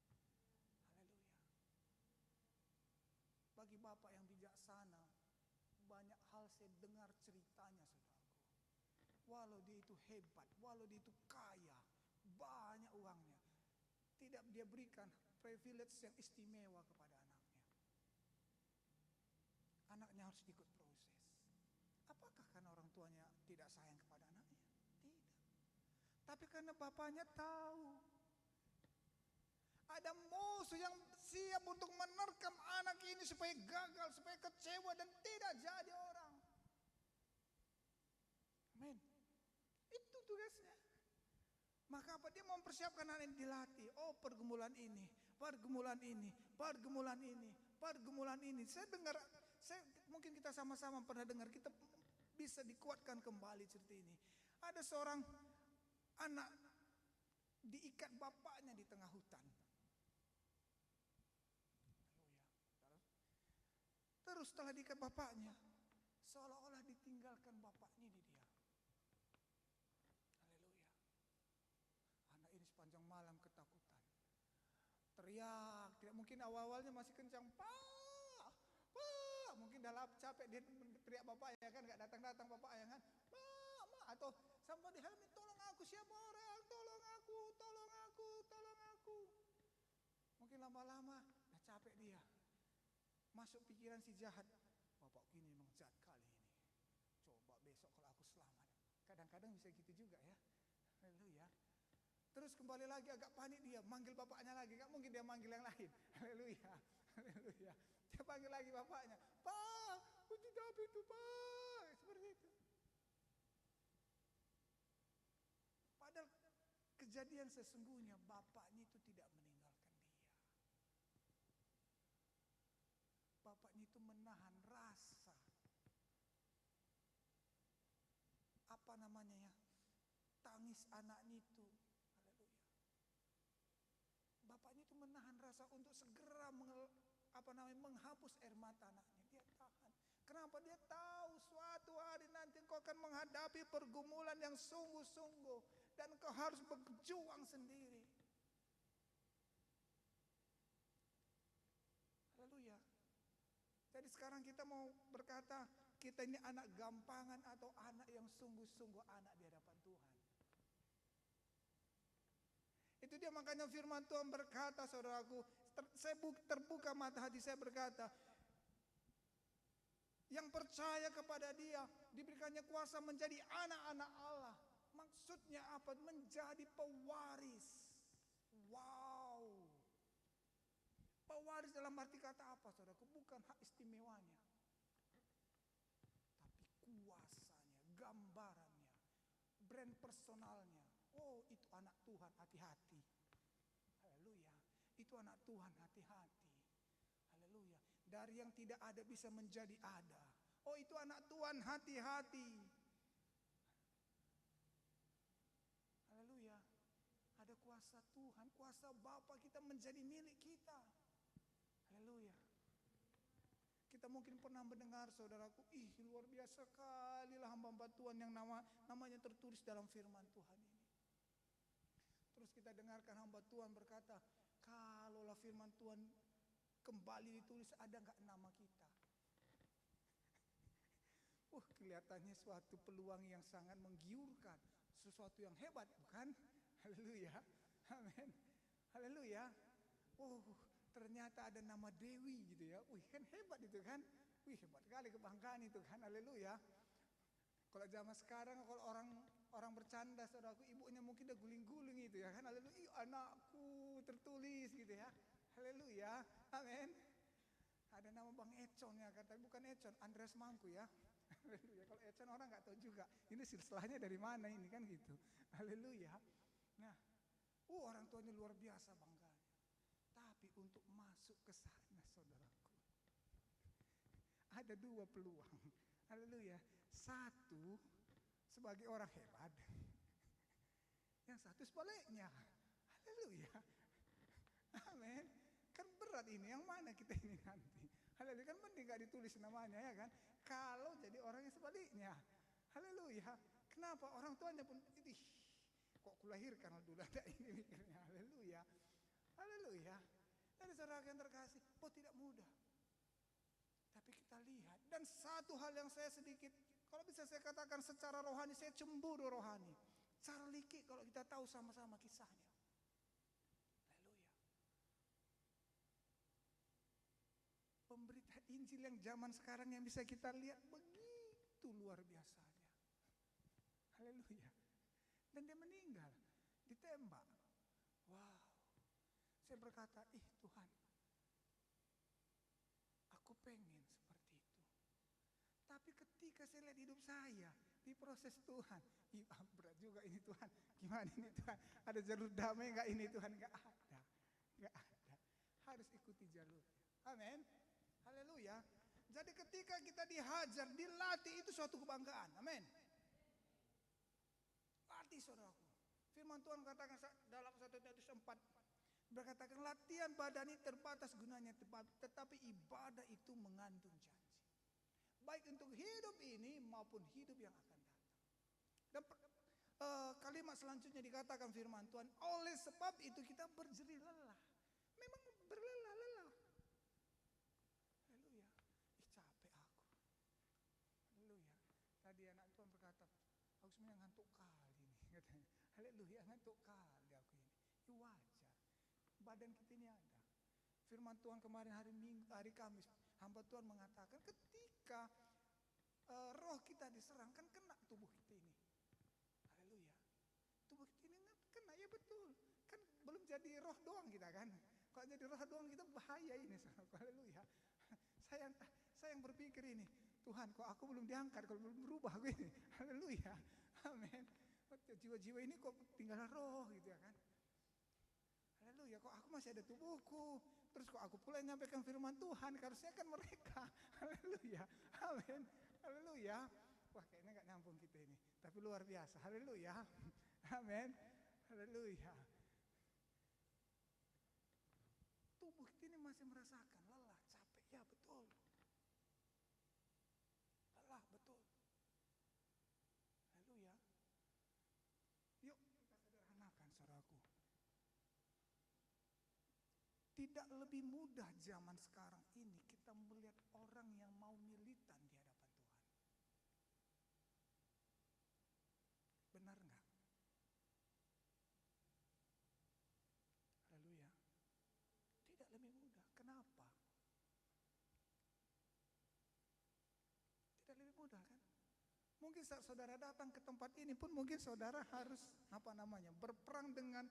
Haleluya. Haleluya. Bagi Bapak yang bijaksana, banyak hal saya dengar ceritanya, saudaraku. Walau dia itu hebat, walau dia itu kaya, banyak uangnya, tidak dia berikan privilege yang istimewa kepada anaknya. Anaknya harus ikut proses. Apakah karena orang tuanya tidak sayang kepada anaknya? Tidak. Tapi karena bapaknya tahu ada musuh yang siap untuk menerkam anak ini supaya gagal, supaya kecewa dan tidak jadi orang. Amin. Itu tugasnya. Maka apa? Dia mempersiapkan anak ini, dilatih. Oh, pergumulan ini, pergumulan ini, pergumulan ini, pergumulan ini. Saya dengar, mungkin kita sama-sama pernah dengar, kita bisa dikuatkan kembali cerita ini. Ada seorang anak diikat bapaknya di tengah hutan. Terus setelah diikat bapaknya, seolah-olah ditinggalkan bapaknya di dia. Haleluya. Anak ini sepanjang malam ketakutan. Teriak, tidak mungkin awal-awalnya masih kencang, Pak, Pak. Mungkin dalam capek dia teriak bapaknya kan, gak datang-datang bapaknya kan. Ma, atau sampai di helmet, tolong aku, siapa orang, tolong aku, tolong aku, tolong aku. Mungkin lama-lama udah capek dia. Masuk pikiran si jahat, bapakku ini memang jahat kali ini. Coba besok kalau aku selamat. Kadang-kadang bisa gitu juga ya. Haleluya. Terus kembali lagi agak panik dia, manggil bapaknya lagi. Gak mungkin dia manggil yang lain. Haleluya. Haleluya. Dia panggil lagi bapaknya. Pak, kunci dapur itu Pak. Seperti itu. Padahal kejadian sesungguhnya bapaknya itu tidak meninggalkan dia. Bapaknya itu menahan rasa, apa namanya ya, tangis anaknya itu. Haleluya. Bapaknya itu menahan rasa untuk segera menghapus air mata anaknya. Dia tahan. Kenapa? Dia tahu suatu hari nanti engkau akan menghadapi pergumulan yang sungguh-sungguh dan engkau harus berjuang sendiri. Haleluya. Jadi sekarang kita mau berkata, kita ini anak gampangan atau anak yang sungguh-sungguh anak di hadapan Tuhan. Itu dia makanya firman Tuhan berkata, saudaraku, saya terbuka mata hati saya berkata, yang percaya kepada Dia, diberikannya kuasa menjadi anak-anak Allah. Maksudnya apa? Menjadi pewaris. Wow. Pewaris dalam arti kata apa, saudaraku? Bukan hak istimewanya, tapi kuasanya, gambarannya, brand personalnya. Oh, itu anak Tuhan, hati-hati. Haleluya. Itu anak Tuhan, hati-hati. Haleluya. Dari yang tidak ada bisa menjadi ada. Oh, itu anak Tuhan, hati-hati. Haleluya. Ada kuasa Tuhan, kuasa Bapa kita menjadi milik kita. Haleluya. Kita mungkin pernah mendengar, saudaraku, luar biasa kali lah hamba-hamba Tuhan yang namanya tertulis dalam firman Tuhan ini. Terus kita dengarkan hamba Tuhan berkata, kalaulah firman Tuhan kembali ditulis, ada nggak nama kita? Kelihatannya suatu peluang yang sangat menggiurkan, sesuatu yang hebat, bukan? Haleluya, amin, haleluya. Ternyata ada nama Dewi gitu ya. Kan hebat itu kan. Hebat kali, kebanggaan itu kan. Haleluya. Kalau zaman sekarang, kalau orang bercanda, saudaraku, ibunya mungkin udah guling-guling gitu ya kan. Haleluya, anakku tertulis gitu ya. Haleluya, amin. Ada nama Bang Econ ya kan, tapi bukan Econ, Andreas Mangku ya. Haleluya. Kalau Econ orang nggak tahu juga. Ini silsilahnya dari mana ini kan gitu. Haleluya. Nah, orang tuanya luar biasa bangganya. Tapi untuk masuk ke sana, saudaraku, ada dua peluang. Haleluya. Satu, sebagai orang hebat. Yang satu sebaliknya. Haleluya. Amin. Kan berat ini, yang mana kita ini nanti? Haleluya, kan mending gak ditulis namanya ya kan. Kalau jadi orang yang sebaliknya. Haleluya. Kenapa? Orang tuanya pun, kok kulahirkan dulu ada ini mikirnya. Haleluya. Haleluya. Jadi saudara yang terkasih, tidak mudah. Tapi kita lihat, dan satu hal yang saya sedikit, kalau bisa saya katakan secara rohani, saya cemburu rohani. Charlie Kirk, kalau kita tahu sama-sama kisahnya. Haleluya. Pemberita Injil yang zaman sekarang yang bisa kita lihat begitu luar biasanya. Haleluya. Dan dia meninggal, ditembak. Wow. Saya berkata, Tuhan, aku pengen seperti itu. Tapi ketika saya lihat hidup saya, di proses Tuhan, berat juga ini Tuhan. Gimana ini Tuhan? Ada jalur damai enggak ini Tuhan? Enggak ada. Enggak ada. Harus ikuti jalur. Amin. Haleluya. Jadi ketika kita dihajar, dilatih, itu suatu kebanggaan. Amin. Latih, saudaraku. Firman Tuhan katakan dalam 1 Timotius 4, berkatakan latihan badan ini terbatas gunanya, tetapi ibadah itu mengandung janji. Baik untuk hidup ini maupun hidup yang akan datang. Dan kalimat selanjutnya dikatakan firman Tuhan, oleh sebab itu kita berjerih lelah. Memang berlelah-lelah. Haleluya. Capek aku. Haleluya. Tadi anak Tuhan berkata, aku sebenarnya ngantuk kali ini. Katanya, haleluya, ngantuk kali aku ini. Wajar. Badan kita ini ada. Firman Tuhan kemarin hari Kamis, hamba Tuhan mengatakan ketika roh kita diserang, kan kena tubuh kita ini. Haleluya. Tubuh kita ini kena, ya betul. Kan belum jadi roh doang kita kan. Kalau jadi roh doang kita bahaya ini. Haleluya. Saya yang berpikir ini, Tuhan kok aku belum diangkat, kalau belum berubah aku ini. Haleluya. Amin. Jiwa-jiwa ini kok tinggal roh gitu ya kan. Haleluya, kok aku masih ada tubuhku. Terus kok aku pula nyampaikan firman Tuhan, harusnya kan mereka. Haleluya, amin. Haleluya. Wah, kayaknya gak nyambung kita ini. Tapi luar biasa, haleluya. Amin. Haleluya. Tubuh kita ini masih merasakan lelah, capek. Ya betul. Lelah, betul. Haleluya. Yuk kita sederhanakan, saudaraku. Tidak lebih mudah zaman sekarang ini kita melihat orang yang mau militan di hadapan Tuhan. Benar enggak? Haleluya. Tidak lebih mudah. Kenapa? Mungkin saat saudara datang ke tempat ini pun mungkin saudara harus berperang dengan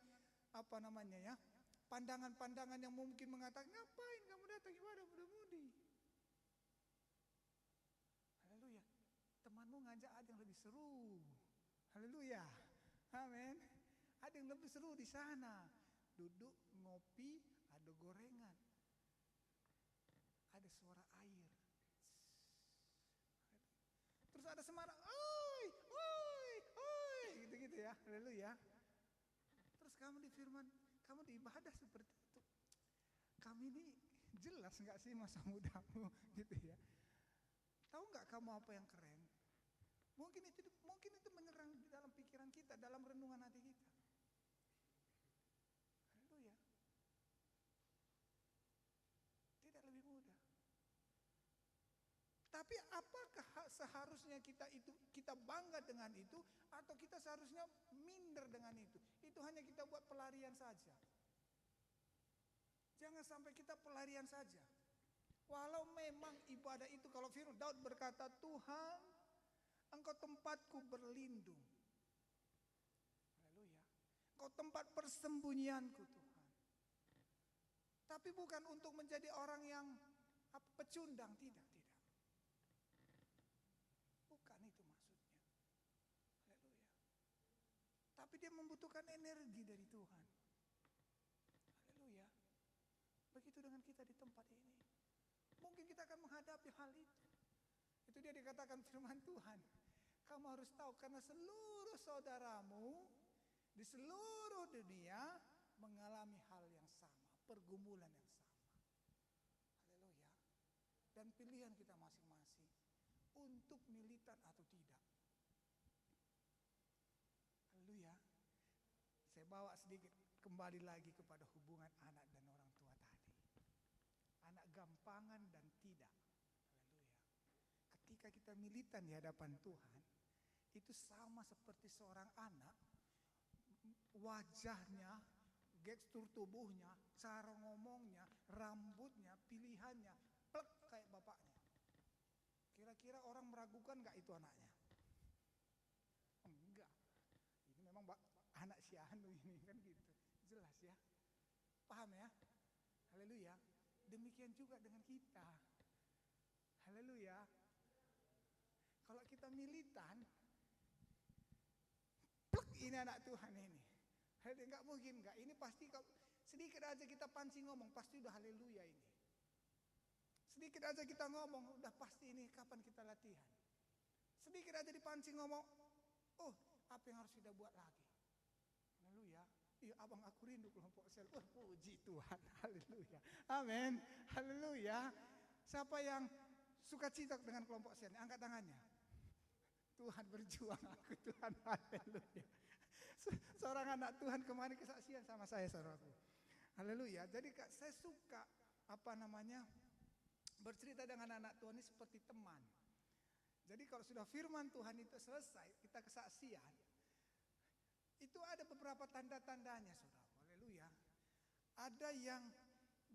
pandangan-pandangan yang mungkin mengatakan, ngapain kamu datang ibadah muda-mudi. Haleluya. Temanmu ngajak ada yang lebih seru. Haleluya. Amin. Ada yang lebih seru di sana. Duduk ngopi, ada gorengan. Ada suara air. Terus ada semangat, oi, oi, oi, gitu-gitu ya. Haleluya. Terus kamu di firman, kamu di ibadah seperti itu. Kamu ini jelas nggak sih masa mudamu gitu ya. Tahu nggak kamu apa yang keren? Mungkin itu menyerang di dalam pikiran kita, dalam renungan hati kita. Haleluya. Tidak lebih mudah. Tapi apakah seharusnya kita bangga dengan itu atau kita seharusnya minder dengan itu? Itu hanya kita buat pelarian saja. Jangan sampai kita pelarian saja. Walau memang ibadah itu, kalau firman Daud berkata, Tuhan, Engkau tempatku berlindung. Haleluya. Engkau tempat persembunyianku Tuhan. Tapi bukan untuk menjadi orang yang pecundang, tidak. Bukan itu maksudnya. Haleluya. Tapi dia membutuhkan energi dari Tuhan. Haleluya. Begitu dengan kita di tempat ini. Mungkin kita akan menghadapi hal itu. Itu dia dikatakan firman Tuhan. Kamu harus tahu karena seluruh saudaramu di seluruh dunia mengalami hal yang sama, pergumulan yang sama. Haleluya. Dan pilihan kita masing-masing untuk militan atau tidak. Haleluya. Saya bawa sedikit kembali lagi kepada hubungan anak dan orang tua tadi. Anak gampangan dan tidak. Haleluya. Ketika kita militan di hadapan Tuhan, itu sama seperti seorang anak, wajahnya, gestur tubuhnya, cara ngomongnya, rambutnya, pilihannya, plek kayak bapaknya. Kira-kira orang meragukan gak itu anaknya? Enggak. Ini memang anak si Anu ini kan gitu. Jelas ya. Paham ya? Haleluya. Demikian juga dengan kita. Haleluya. Kalau kita militan, plek ini anak Tuhan ini. Haleluya, enggak mungkin enggak. Ini pasti kalau sedikit aja kita pancing ngomong pasti udah haleluya ini. Sedikit aja kita ngomong udah pasti ini kapan kita latihan. Sedikit aja dipancing ngomong, oh apa yang harus kita buat lagi. Haleluya. Iya abang aku rindu kelompok sel. Puji Tuhan. Haleluya. Amin. Haleluya. Siapa yang suka cita dengan kelompok sel? Angkat tangannya. Tuhan berjuang aku Tuhan. Haleluya. Seorang anak Tuhan kemarin kesaksian sama saya saudaraku. Haleluya. Jadi saya suka bercerita dengan anak Tuhan ini seperti teman. Jadi kalau sudah firman Tuhan itu selesai, kita kesaksian. Itu ada beberapa tanda-tandanya saudara. Haleluya. Ada yang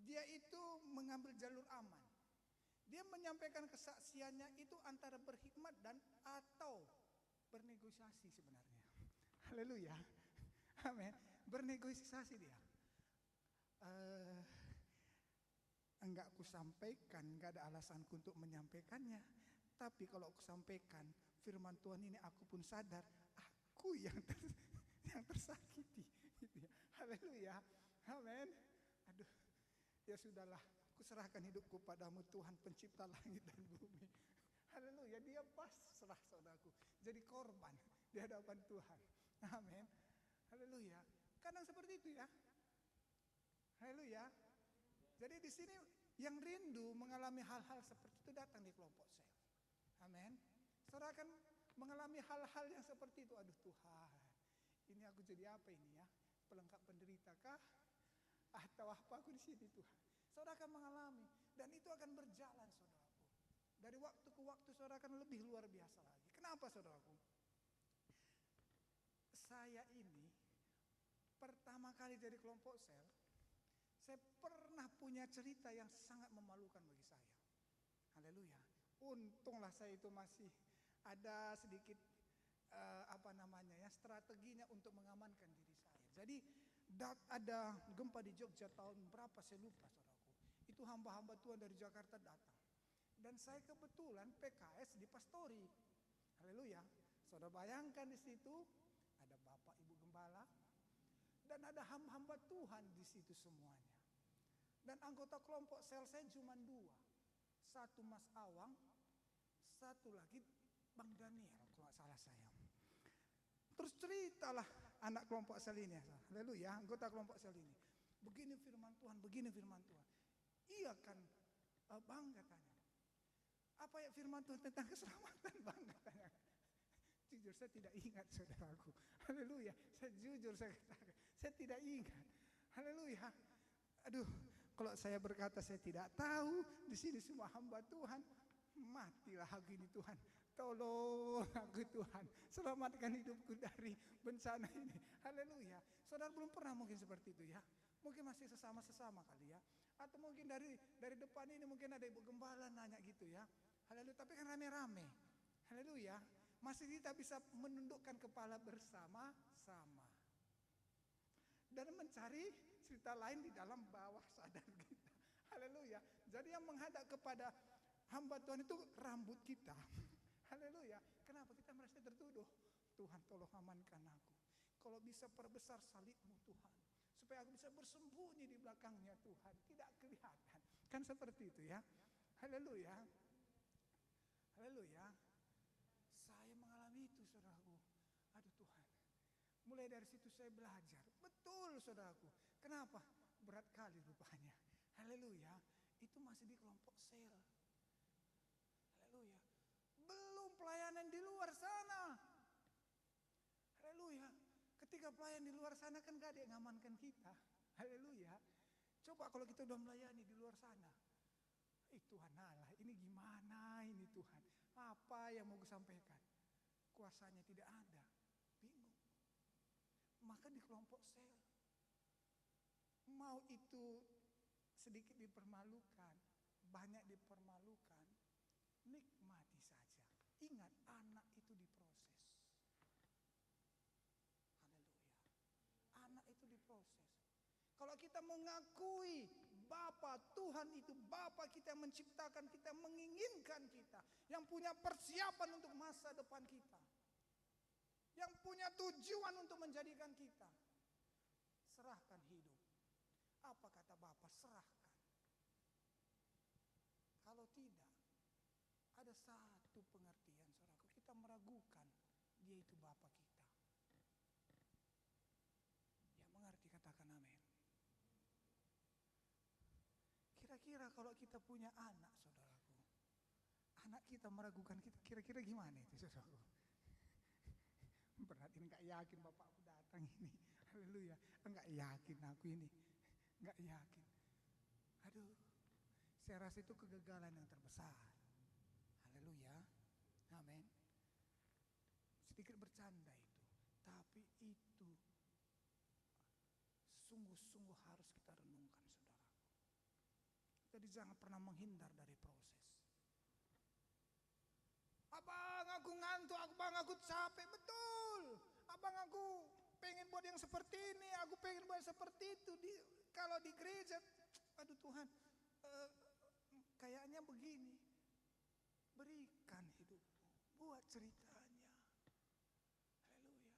dia itu mengambil jalur aman. Dia menyampaikan kesaksiannya itu antara berhikmat dan atau bernegosiasi sebenarnya. Haleluya. Amin. Bernegosiasi dia. Enggak aku sampaikan, enggak ada alasanku untuk menyampaikannya. Tapi kalau aku sampaikan firman Tuhan ini aku pun sadar aku yang tersakiti gitu ya. Haleluya. Amin. Aduh. Ya sudahlah, aku serahkan hidupku padamu Tuhan pencipta langit dan bumi. Haleluya. Dia pasrah saudaraku. Jadi korban di hadapan Tuhan. Amin. Haleluya. Kadang seperti itu ya. Haleluya. Jadi di sini yang rindu mengalami hal-hal seperti itu datang di kelompok sel. Amin. Saudara akan mengalami hal-hal yang seperti itu. Aduh Tuhan, ini aku jadi apa ini ya? Pelengkap penderita kah? Atau apa aku di sini Tuhan? Saudara akan mengalami dan itu akan berjalan saudaraku. Dari waktu ke waktu saudara akan lebih luar biasa lagi. Kenapa saudaraku? Saya ini pertama kali jadi kelompok sel, saya pernah punya cerita yang sangat memalukan bagi saya. Haleluya. Untunglah saya itu masih ada sedikit strateginya untuk mengamankan diri saya. Jadi ada gempa di Jogja tahun berapa saya lupa saudaraku. Itu hamba-hamba Tuhan dari Jakarta datang. Dan saya kebetulan PKS di Pastori. Haleluya. Saudara bayangkan di situ ada Bapak Ibu Gembala dan ada hamba-hamba Tuhan di situ semuanya. Dan anggota kelompok sel saya cuma 2. Satu Mas Awang, satu lagi Bang Daniel kalau nggak salah saya. Terus ceritalah anak kelompok sel ini, haleluya, anggota kelompok sel ini. Begini firman Tuhan, begini firman Tuhan. Iya kan, Bang katanya. Apa ya firman Tuhan tentang keselamatan, Bang katanya. Jujur saya tidak ingat saudaraku. Haleluya, saya jujur saya katakan, saya tidak ingat. Haleluya. Aduh, kalau saya berkata saya tidak tahu, di sini semua hamba Tuhan, matilah aku ini Tuhan. Tolong aku Tuhan, selamatkan hidupku dari bencana ini. Haleluya. Saudara belum pernah mungkin seperti itu ya. Mungkin masih sesama-sesama kali ya. Atau mungkin dari depan ini mungkin ada ibu gembala nanya gitu ya. Haleluya, tapi kan rame-rame. Haleluya. Masih kita bisa menundukkan kepala bersama-sama. Dan mencari cerita lain di dalam bawah sadar kita. Haleluya. Jadi yang menghadap kepada hamba Tuhan itu rambut kita. Haleluya. Kenapa kita merasa tertuduh? Tuhan tolong amankan aku. Kalau bisa perbesar salibmu Tuhan. Supaya aku bisa bersembunyi di belakangnya Tuhan. Tidak kelihatan. Kan seperti itu ya. Haleluya. Haleluya. Saya mengalami itu saudaraku. Aduh Tuhan. Mulai dari situ saya belajar. Betul saudaraku. Kenapa? Berat kali rupanya. Haleluya. Itu masih di kelompok sel. Haleluya. Belum pelayanan di luar sana. Haleluya. Ketika pelayan di luar sana kan gak ada yang ngamankan kita. Haleluya. Coba kalau kita udah melayani di luar sana. Tuhan Allah, ini gimana ini Tuhan? Apa yang mau gue sampaikan? Kuasanya tidak ada. Bingung. Maka di kelompok sel. Mau itu sedikit dipermalukan, banyak dipermalukan, nikmati saja. Ingat, anak itu diproses. Haleluya. Anak itu diproses. Kalau kita mengakui Bapa Tuhan itu Bapa kita yang menciptakan kita, menginginkan kita, yang punya persiapan untuk masa depan kita, yang punya tujuan untuk menjadikan kita, serahkan hidup. Apa kata Bapa? Serahkan. Kalau tidak, ada satu pengertian saudaraku, kita meragukan dia itu Bapa kita. Yang mengerti katakan amin. Kira-kira kalau kita punya anak saudaraku, anak kita meragukan kita, kira-kira gimana itu saudaraku? Berat ini, gak yakin bapakku datang ini. Haleluya, gak yakin aku ini, gak yakin. Aduh, saya rasa itu kegagalan yang terbesar. Haleluya, amin. Sedikit bercanda itu, tapi itu sungguh-sungguh harus kita renungkan saudara. Jadi jangan pernah menghindar dari proses. Abang aku ngantuk, abang aku capek, betul. Abang aku pengen buat yang seperti ini, aku pengen buat seperti itu. Kalau di gereja, aduh Tuhan, kayaknya begini. Berikan hidupmu, buat ceritanya. Haleluya.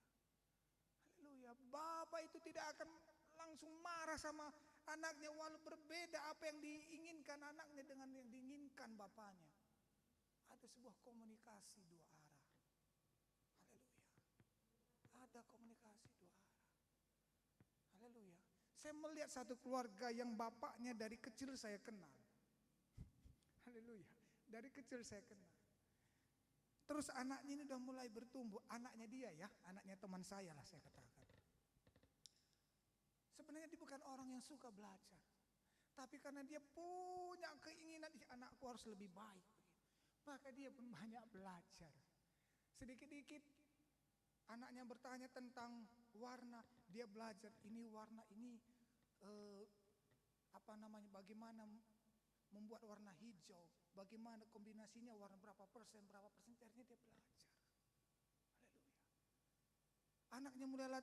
Haleluya. Bapak itu tidak akan langsung marah sama anaknya walau berbeda apa yang diinginkan anaknya dengan yang diinginkan bapaknya. Ada sebuah komunikasi dua arah. Haleluya. Ada komunikasi dua arah. Haleluya. Saya melihat satu keluarga yang bapaknya dari kecil saya kenal. Haleluya. Dari kecil saya kenal. Terus anaknya ini udah mulai bertumbuh. Anaknya dia ya, anaknya teman saya lah saya katakan. Sebenarnya dia bukan orang yang suka belajar. Tapi karena dia punya keinginan, anakku harus lebih baik. Maka dia pun banyak belajar. Sedikit-dikit anaknya bertanya tentang warna. Dia belajar ini warna ini bagaimana membuat warna hijau, bagaimana kombinasinya warna berapa persen, akhirnya dia belajar. Haleluya. Anaknya mulai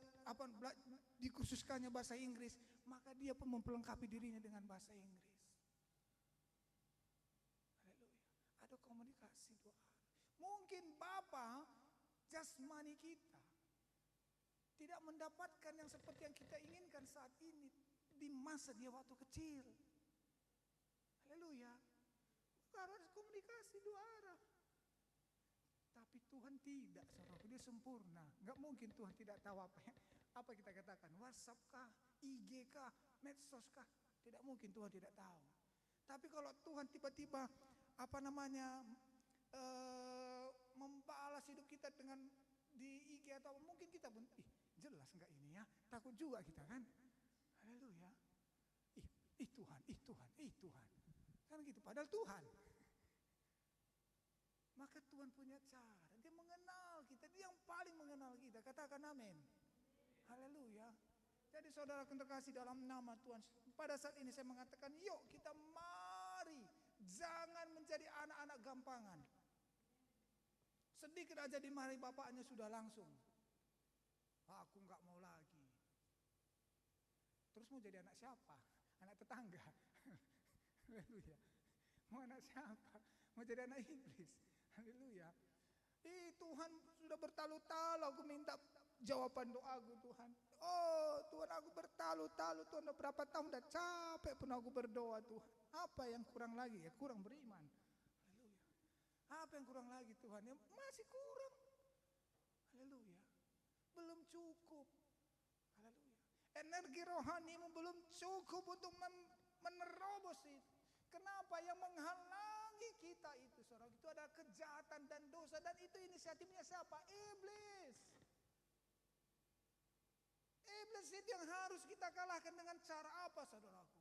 dikhususkannya bahasa Inggris, maka dia pun memperlengkapi dirinya dengan bahasa Inggris. Haleluya. Ada komunikasi doa. Mungkin Bapa jasmani kita tidak mendapatkan yang seperti yang kita inginkan saat ini di masa dia waktu kecil. Haleluya. Karena harus komunikasi dua arah. Tapi Tuhan tidak, saudaraku, dia sempurna. Enggak mungkin Tuhan tidak tahu apa kita katakan, WhatsApp kah, IG kah, medsos kah? Tidak mungkin Tuhan tidak tahu. Tapi kalau Tuhan tiba-tiba membalas hidup kita dengan di IG atau mungkin kita pun, jelas enggak ini ya? Takut juga kita kan? Haleluya. Tuhan. Kan gitu, padahal Tuhan. Maka Tuhan punya cara, dia mengenal kita, dia yang paling mengenal kita. Katakan amin. Haleluya. Jadi saudara terkasih dalam nama Tuhan, pada saat ini saya mengatakan, yuk kita mari, jangan menjadi anak-anak gampangan. Sedikit aja dimarahi bapaknya sudah langsung, aku enggak mau lagi. Terus mau jadi anak siapa? Anak tetangga. Haleluya. Mau anak siapa? Mau jadi anak iblis. Haleluya. Tuhan sudah bertalu-talu aku minta jawaban doaku Tuhan. Oh Tuhan, aku bertalu-talu Tuhan, udah berapa tahun udah capek pun aku berdoa Tuhan. Apa yang kurang lagi? Ya kurang beriman. Haleluya. Apa yang kurang lagi Tuhan? Ya masih kurang. Haleluya. Belum cukup. Haleluya. Energi rohanimu belum cukup untuk menerobos itu. Kenapa? Yang menghalangi kita itu, saudara, itu adalah kejahatan dan dosa, dan itu inisiatifnya siapa? Iblis. Iblis itu yang harus kita kalahkan dengan cara apa, saudaraku?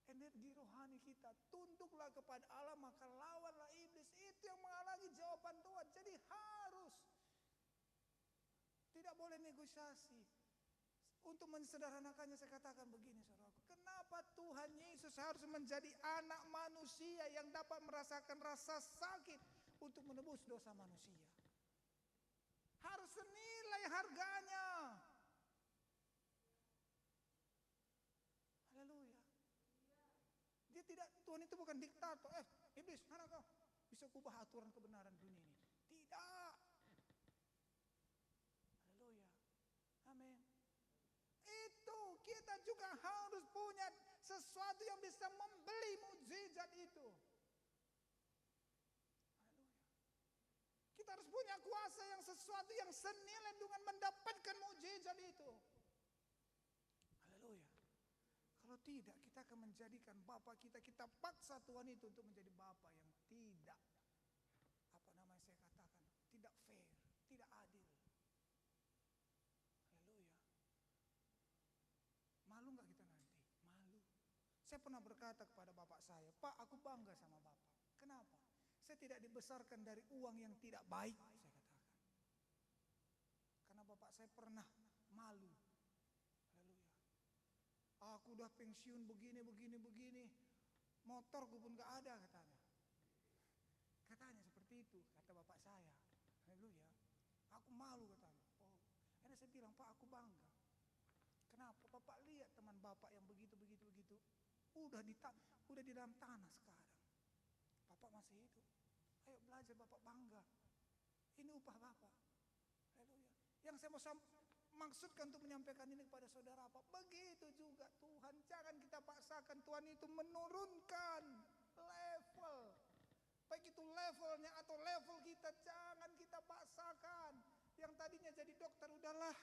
Energi rohani kita, tunduklah kepada Allah, maka lawanlah iblis. Itu yang menghalangi jawaban Tuhan. Jadi harus, tidak boleh negosiasi. Untuk mensederhanakannya saya katakan begini, saudaraku. Kenapa Tuhan Yesus harus menjadi anak manusia yang dapat merasakan rasa sakit untuk menebus dosa manusia? Harus senilai harganya. Haleluya. Dia tidak, Tuhan itu bukan diktator. Iblis, mana kau? Bisa kubah aturan kebenaran dunia ini. Tidak. Haleluya. Amin. Itu kita juga harus punya sesuatu yang bisa membeli mukjizat itu. Haleluya. Kita harus punya kuasa yang sesuatu yang senilai dengan mendapatkan mukjizat itu. Haleluya. Kalau tidak, kita akan menjadikan Bapa kita paksa Tuhan itu untuk menjadi Bapa yang tidak, saya katakan, tidak fair, tidak adil. Haleluya. Malu nggak kita nanti? Malu. Saya pernah berkata kepada bapak saya, Pak, aku bangga sama bapak. Kenapa? Saya tidak dibesarkan dari uang yang tidak baik, saya katakan. Karena bapak saya pernah malu. Haleluya. Aku udah pensiun begini. Motorku pun gak ada katanya. Katanya seperti itu, kata bapak saya. Haleluya. Aku malu katanya. Oh, akhirnya saya bilang, Pak, aku bangga. Kenapa? Bapak lihat teman bapak yang begitu. Udah di dalam tanah sekarang. Bapak masih hidup. Ayo belajar, bapak bangga. Ini upah bapak. Haleluya. Yang saya mau maksudkan untuk menyampaikan ini kepada saudara apa? Begitu juga Tuhan. Jangan kita paksakan Tuhan itu menurunkan level. Baik itu levelnya atau level kita, jangan kita paksakan. Yang tadinya jadi dokter, udahlah.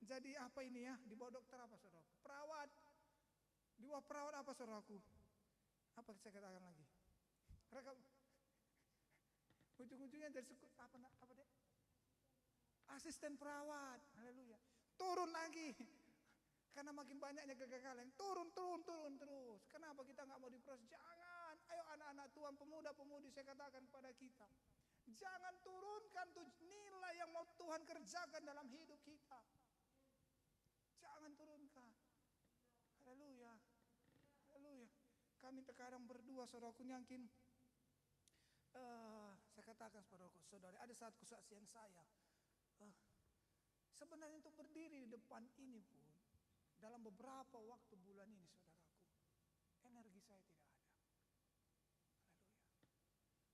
Jadi apa ini ya? Di bawah dokter apa saudara? Perawat. Di bawah perawat apa saudaraku? Apa saya katakan lagi? Mereka ujung-ujungnya jadi apa deh? Asisten perawat. Haleluya. Turun lagi. Karena makin banyaknya kegagalan. Turun terus. Kenapa kita nggak mau diproses? Jangan. Ayo anak-anak Tuhan, pemuda-pemudi, saya katakan pada kita. Jangan turunkan tuh nilai yang mau Tuhan kerjakan dalam hidup kita. Jangan turunkan. Haleluya. Haleluya. Kami terkadang berdua, saudaraku yakin, saya katakan saudaraku, saudara, ada satu kesaksian saya. Sebenarnya untuk berdiri di depan ini pun, dalam beberapa waktu bulan ini, saudaraku, energi saya tidak ada. Haleluya.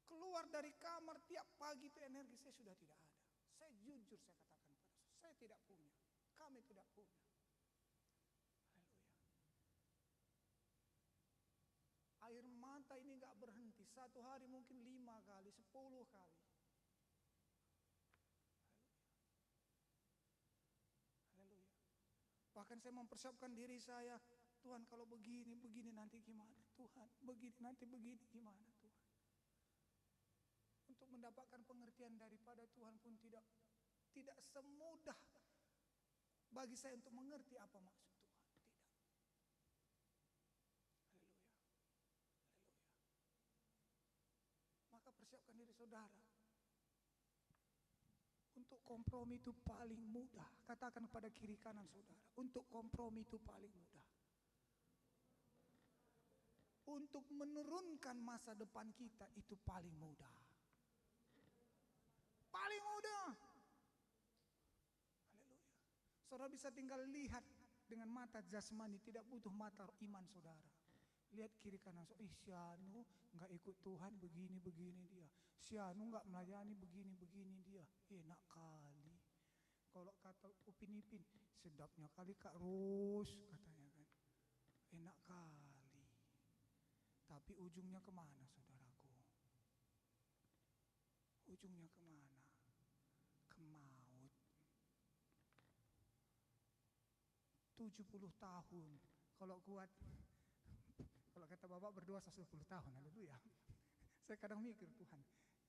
Keluar dari kamar tiap pagi itu energi saya sudah tidak ada. Saya jujur saya katakan pada saya tidak punya. Kami tidak punya. Haleluya. Air mata ini gak berhenti. Satu hari mungkin 5 kali, 10 kali. Haleluya. Bahkan saya mempersiapkan diri saya, Tuhan kalau begini nanti gimana Tuhan, begini nanti begini gimana Tuhan. Untuk mendapatkan pengertian daripada Tuhan pun tidak semudah bagi saya untuk mengerti apa maksud Tuhan. Tidak. Haleluya. Haleluya. Maka persiapkan diri saudara. Untuk kompromi itu paling mudah. Katakan kepada kiri kanan saudara, untuk kompromi itu paling mudah. Untuk menurunkan masa depan kita itu paling mudah. Paling mudah. Haleluya. Saudara bisa tinggal lihat dengan mata jasmani, tidak butuh mata iman saudara. Lihat kiri kanan, si Anu nggak ikut Tuhan begini dia. Si Anu nggak melayani begini dia. Enak kali. Kalau kata Upin Ipin, sedapnya kali Kak Ros katanya kan. Enak kali. Tapi ujungnya kemana saudaraku? Ujungnya kemana? Ke maut. 70 tahun. Kalau kuat, kalau kata Bapak berdoa 10 tahun, haleluya. Saya kadang mikir, Tuhan,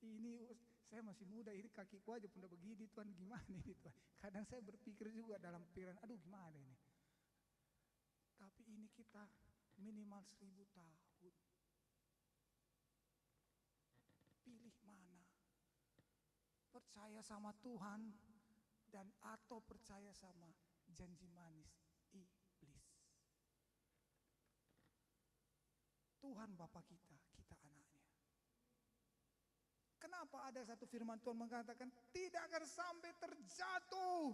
ini saya masih muda, ini kakiku aja pun udah begini, Tuhan gimana ini Tuhan. Kadang saya berpikir juga dalam pikiran, aduh gimana ini. Tapi ini kita minimal 1000 tahun. Pilih mana? Percaya sama Tuhan dan atau percaya sama janji manis iblis. Tuhan Bapa kita, kita anaknya. Kenapa ada satu firman Tuhan mengatakan tidak akan sampai terjatuh,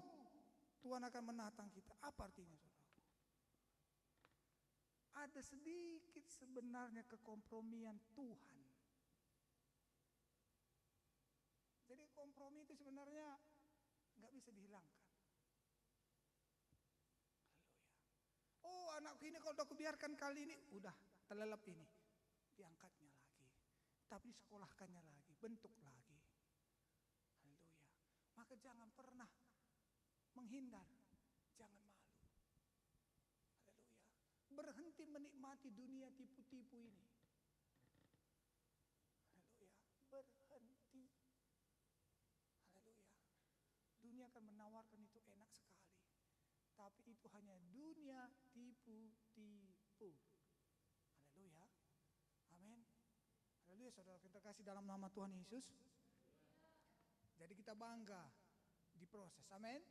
Tuhan akan menatang kita. Apa artinya saudara? Ada sedikit sebenarnya kekompromian Tuhan. Jadi kompromi itu sebenarnya nggak bisa dihilangkan. Haleluya. Oh anakku ini kalau udah kubiarkan kali ini udah terlelap ini, diangkatnya lagi, tapi disekolahkannya lagi, bentuk lagi. Haleluya. Maka jangan pernah menghindar, jangan malu. Haleluya. Berhenti menikmati dunia tipu-tipu ini. Haleluya. Berhenti. Haleluya. Dunia akan menawarkan itu enak sekali, tapi itu hanya dunia tipu-tipu. Haleluya. Amin. Haleluya saudara kita kasih dalam nama Tuhan Yesus. Jadi kita bangga diproses. Amin.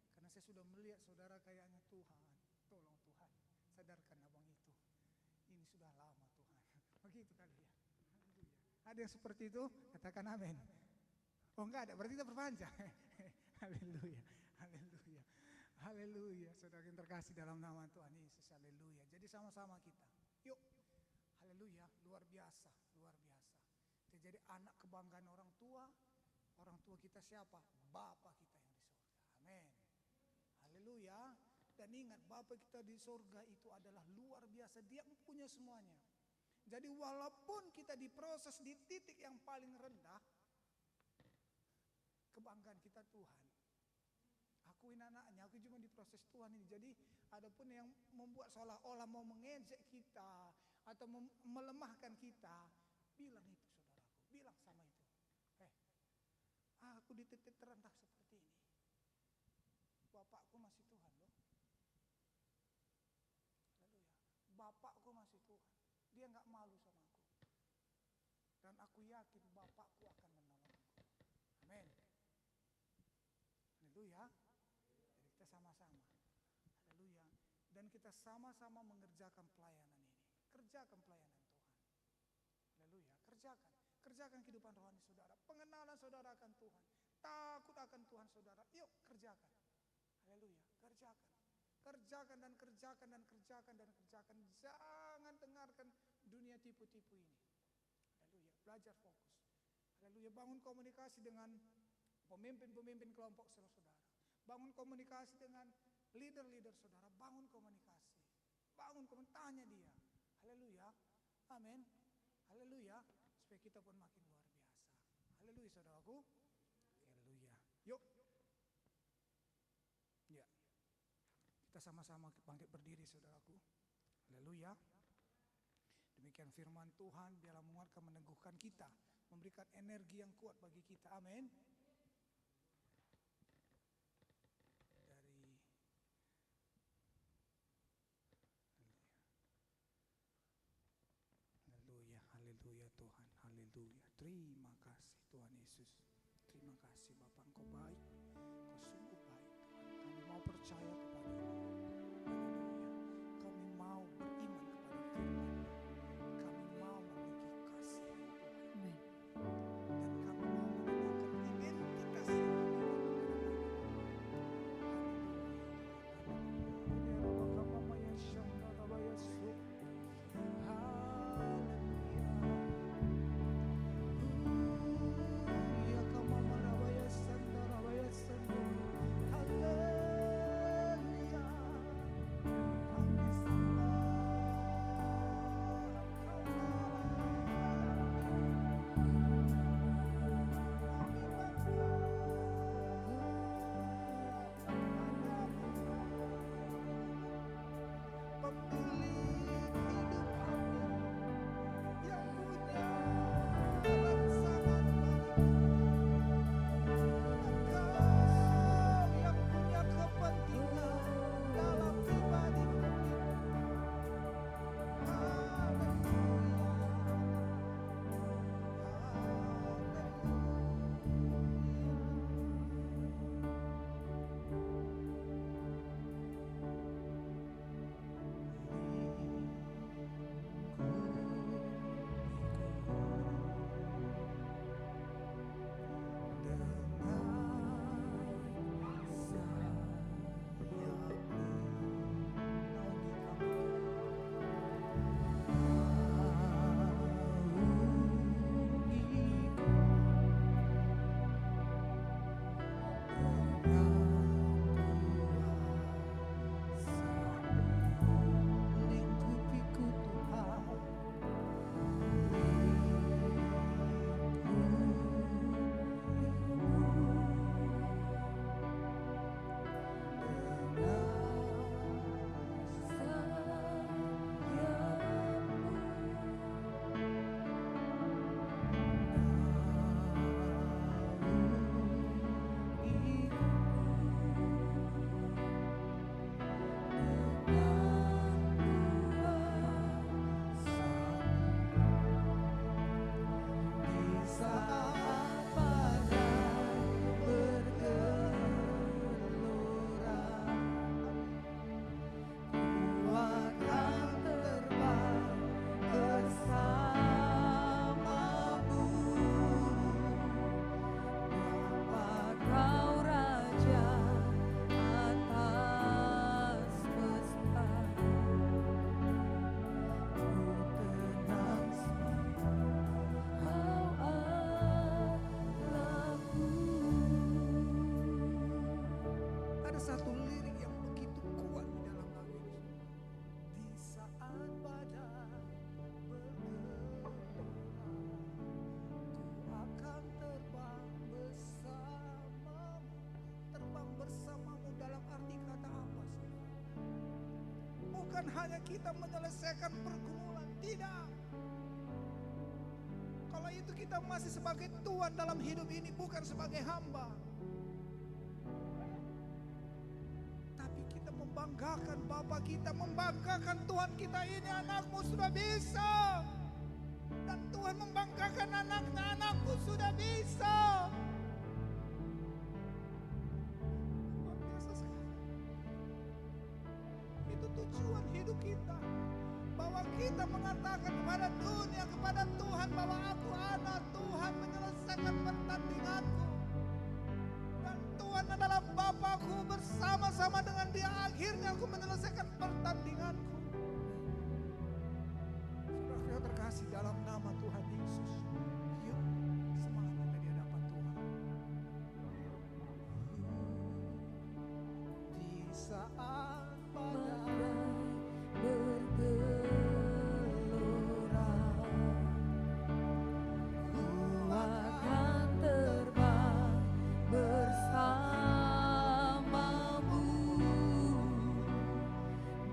Karena saya sudah melihat saudara kayaknya Tuhan. Tolong Tuhan. Sadarkan abang itu. Ini sudah lama Tuhan. Begitu kali ya. Haleluya. Ada yang seperti itu? Katakan amin. Oh enggak ada, berarti kita berpanjang. Haleluya. Haleluya. Haleluya. Saudara yang terkasih dalam nama Tuhan Yesus. Haleluya. Jadi sama-sama kita. Yuk, haleluya, luar biasa, luar biasa. Kita jadi anak kebanggaan orang tua kita siapa? Bapa kita yang di surga, amin. Haleluya, dan ingat Bapa kita di surga itu adalah luar biasa, dia punya semuanya. Jadi walaupun kita diproses di titik yang paling rendah, kebanggaan kita Tuhan. Akuin anaknya, aku cuma diproses Tuhan ini. Jadi adapun yang membuat seolah-olah mau mengejek kita atau melemahkan kita, bilang itu saudaraku, bilang sama itu. Aku di titik terendah seperti ini. Bapakku masih Tuhan loh. Haleluya. Bapakku masih Tuhan. Dia nggak malu sama aku. Dan aku yakin Bapakku akan menolongku. Amin. Haleluya. Kita sama-sama, haleluya, dan kita sama-sama mengerjakan pelayanan ini. kerjakan pelayanan Tuhan. Haleluya, kerjakan. Kerjakan kehidupan rohani saudara. Pengenalan saudara akan Tuhan. Takut akan Tuhan saudara. Yuk kerjakan. Haleluya, kerjakan. Kerjakan dan kerjakan dan kerjakan dan kerjakan. Jangan dengarkan dunia tipu-tipu ini. Haleluya, belajar fokus. Haleluya, bangun komunikasi dengan pemimpin-pemimpin kelompok saudara. Bangun komunikasi dengan leader-leader saudara. Bangun komunikasi. Bangun komunikasi, tanya dia. Haleluya, amin. Haleluya, supaya kita pun makin luar biasa. Haleluya saudaraku. Haleluya. Yuk. Ya. Kita sama-sama bangkit berdiri saudaraku. Haleluya. Demikian firman Tuhan, biarlah menguatkan, meneguhkan kita, memberikan energi yang kuat bagi kita. Amin. Haleluya, haleluya Tuhan, haleluya. Terima kasih Tuhan Yesus. Terima kasih Bapa, Engkau baik, Engkau sungguh baik Tuhan. Kami mau percaya kepada-Mu. Haleluya. Kami mau beriman kepada firman-Mu. Kami mau memiliki kasih Tuhan. Amin. Dan kami mau menunjukkan identitas yang kami bukan hanya kita menyelesaikan pergumulan, tidak. Kalau itu kita masih sebagai Tuhan dalam hidup ini, bukan sebagai hamba. Tapi kita membanggakan Bapa kita, membanggakan Tuhan kita, ini anakmu sudah bisa. Dan Tuhan membanggakan anaknya, anakku sudah bisa. Luar biasa sekali. Itu tujuan hidup kita, bahwa bahwa kita mengatakan kepada dunia, kepada Tuhan bahwa aku anak Tuhan menyelesaikan pertandinganku. Dan Tuhan adalah Bapakku, bersama-sama dengan Dia akhirnya aku menyelesaikan pertandinganku. Saudara yang terkasih dalam nama Tuhan Yesus, yuk semangat kita di hadapan Tuhan. Di saat badai bergelora, ku akan terbang bersamamu,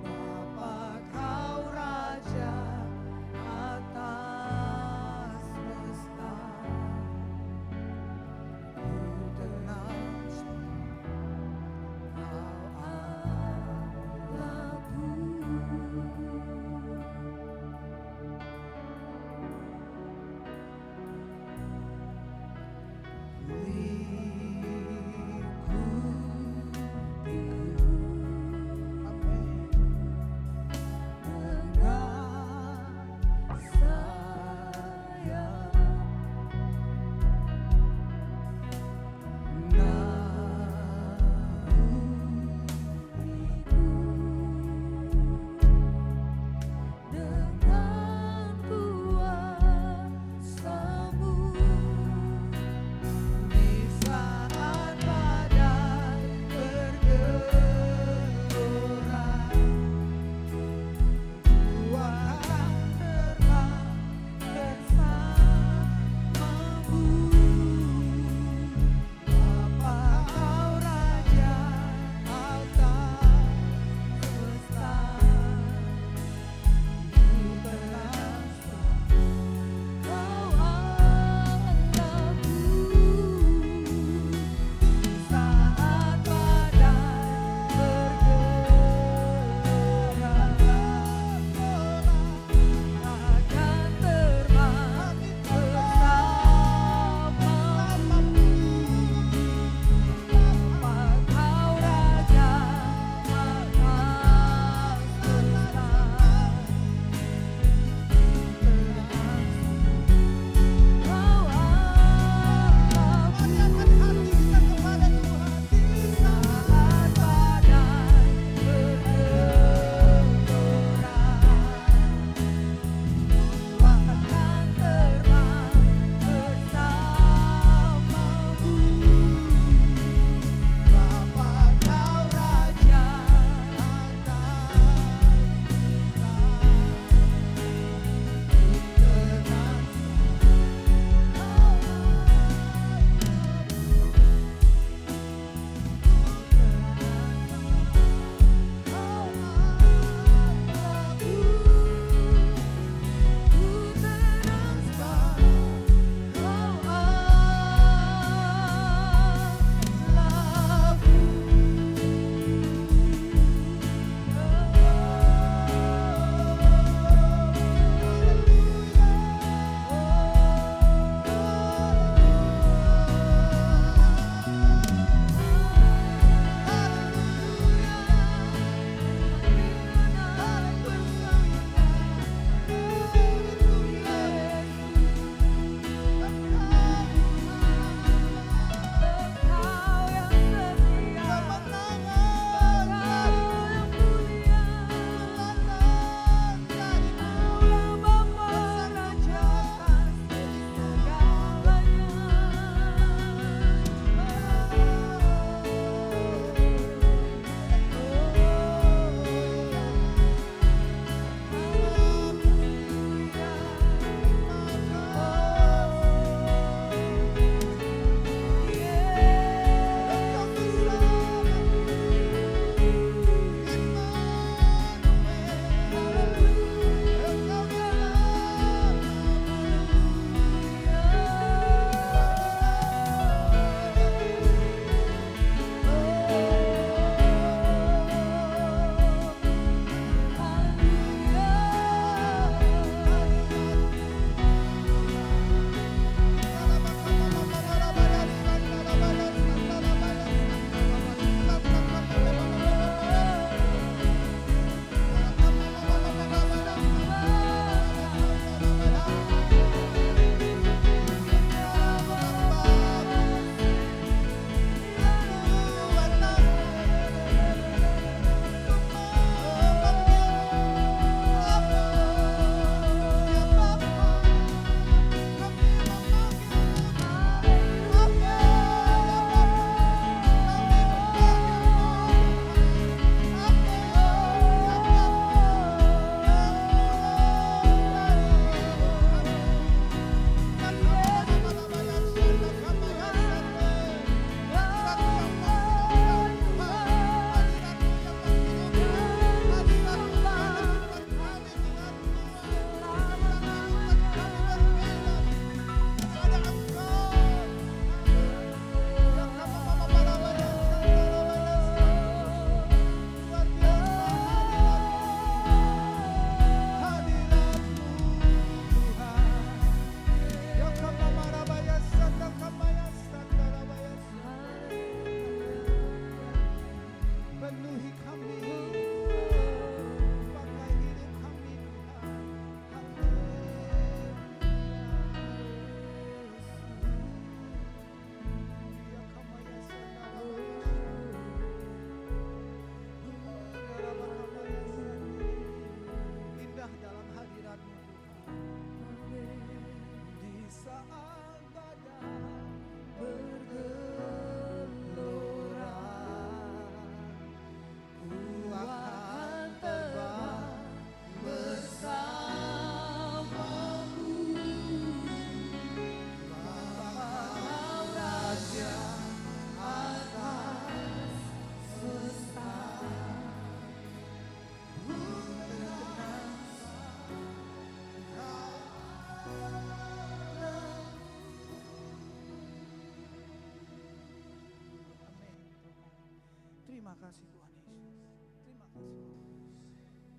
Bapa Terima kasih Tuhan Yesus. Terima kasih Tuhan Yesus.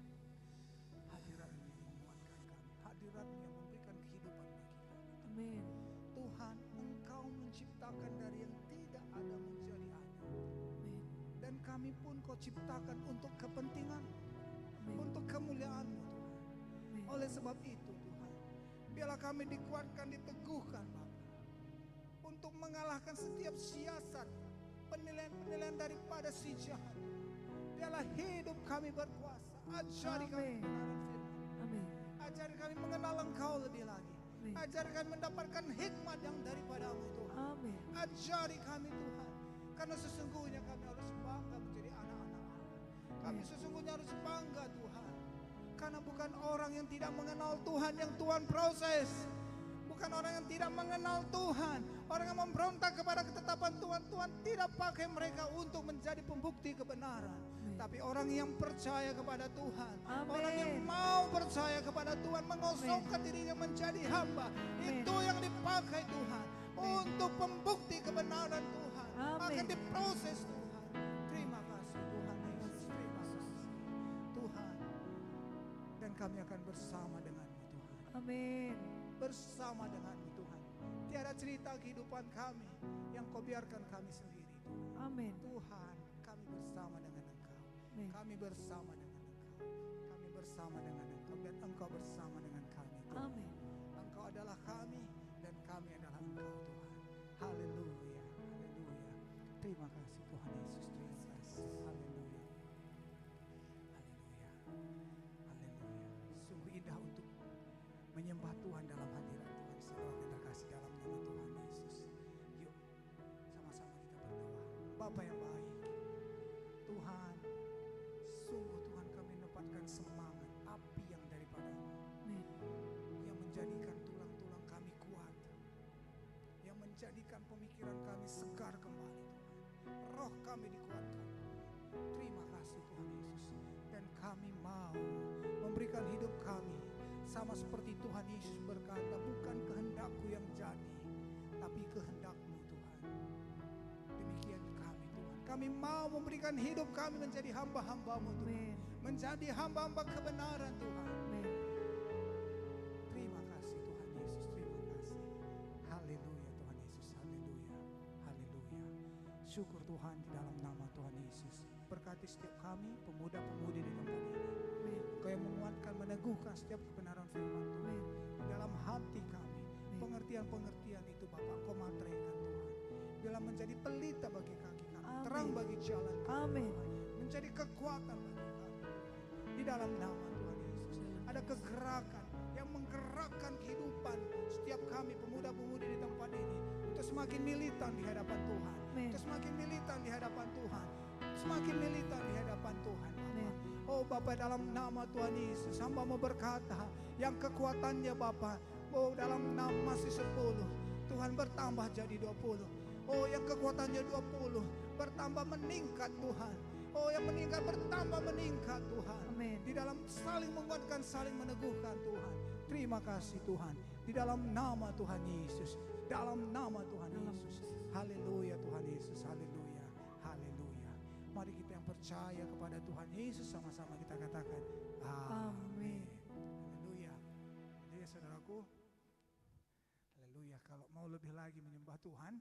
Hadirat-Mu yang menguatkan kami. Hadirat-Mu yang memberikan kehidupan bagi kami. Amin. Tuhan, Engkau menciptakan dari yang tidak ada menjadi ada. Amin. Dan kami pun Kau ciptakan untuk kepentingan, Amin. untuk kemuliaan-Mu Tuhan. Amin. Oleh sebab itu Tuhan, biarlah kami dikuatkan, diteguhkan Bapa, untuk mengalahkan setiap siasat, penilaian-penilaian daripada si jahat. Biarlah hidup kami berkuasa. Ajari kami Amin. kebenaran firman. Amin. Ajari kami mengenal Engkau lebih lagi. Amin. Ajari kami mendapatkan hikmat yang daripada-Mu Tuhan. Amin. Ajari kami Tuhan, karena sesungguhnya kami harus bangga menjadi anak-anak Allah. Kami sesungguhnya harus bangga Tuhan, karena bukan orang yang tidak mengenal Tuhan yang Tuhan proses. Bukan orang yang tidak mengenal Tuhan, orang yang memberontak kepada ketetapan Tuhan. Tuhan tidak pakai mereka untuk menjadi pembukti kebenaran. Tapi orang yang percaya kepada Tuhan, Amin. orang yang mau percaya kepada Tuhan, mengosongkan dirinya menjadi hamba, itu yang dipakai Tuhan untuk pembukti kebenaran Tuhan. Amin. Akan diproses Tuhan. Terima kasih Tuhan Yesus. Terima kasih Tuhan. Dan kami akan bersama dengan-Mu Tuhan. Amin. Bersama dengan-Mu Tuhan. Tiada cerita kehidupan kami yang Kau biarkan kami sendiri Tuhan. Amin. Tuhan, kami bersama dengan Engkau. Amin. Kami bersama dengan Engkau. Kami bersama dengan Engkau. Dan Engkau bersama dengan kami Tuhan. Amin. Engkau adalah kami dan kami adalah Engkau Tuhan. Haleluya. Haleluya. Terima kasih Tuhan Yesus. Terima kasih. Haleluya. Haleluya. Haleluya. Sungguh indah untuk menyembah Tuhan dalam hadirat Tuhan. Saudara kita kasih dalam nama Tuhan Yesus. Yuk, sama-sama kita berdoa. Bapa yang baik, Tuhan, sungguh Tuhan kami mendapatkan semangat, api yang daripada-Mu, Amin. yang menjadikan tulang-tulang kami kuat, yang menjadikan pemikiran kami segar kembali Tuhan. Roh kami dikuatkan. Terima kasih Tuhan Yesus. Dan kami mau memberikan hidup kami sama seperti Tuhan Yesus berkata, bukan kehendakku yang jadi, tapi kehendak-Mu Tuhan. Demikian kami Tuhan. Kami mau memberikan hidup kami menjadi hamba-hamba-Mu Tuhan. Amin. Menjadi hamba-hamba kebenaran Tuhan. Amin. Terima kasih Tuhan Yesus, terima kasih. Haleluya Tuhan Yesus, haleluya, haleluya. Syukur Tuhan di dalam nama Tuhan Yesus. Berkati setiap kami, pemuda-pemudi di tempat ini. Amin. Engkau yang menguatkan, meneguhkan setiap kebenaran firman Tuhan. Amin. Di dalam hati kami, pengertian-pengertian itu Bapak Kau materaikan Tuhan. Biarlah menjadi pelita bagi kaki kami, Amin. terang bagi jalan kami. Amin. Menjadi kekuatan bagi kami. Di dalam nama Tuhan Yesus. Ada kegerakan yang menggerakkan kehidupan setiap kami pemuda-pemudi di tempat ini untuk semakin militan di hadapan Tuhan. Amin. Untuk semakin militan di hadapan Tuhan. Semakin militan di hadapan Tuhan. Amin. Oh Bapak, dalam nama Tuhan Yesus, hamba mau berkata yang kekuatannya Bapak, oh dalam nama masih 10, Tuhan bertambah jadi 20. Oh yang kekuatannya 20 bertambah meningkat Tuhan. Oh yang meningkat bertambah meningkat Tuhan. Amin. Di dalam saling menguatkan, saling meneguhkan Tuhan. Terima kasih Tuhan. Di dalam nama Tuhan Yesus. Dalam nama Tuhan Yesus. Haleluya Tuhan Yesus. Haleluya. Haleluya. Mari kita yang percaya kepada Tuhan Yesus sama-sama kita katakan amin. Haleluya. Haleluya saudaraku. Haleluya. Kalau mau lebih lagi menyembah Tuhan,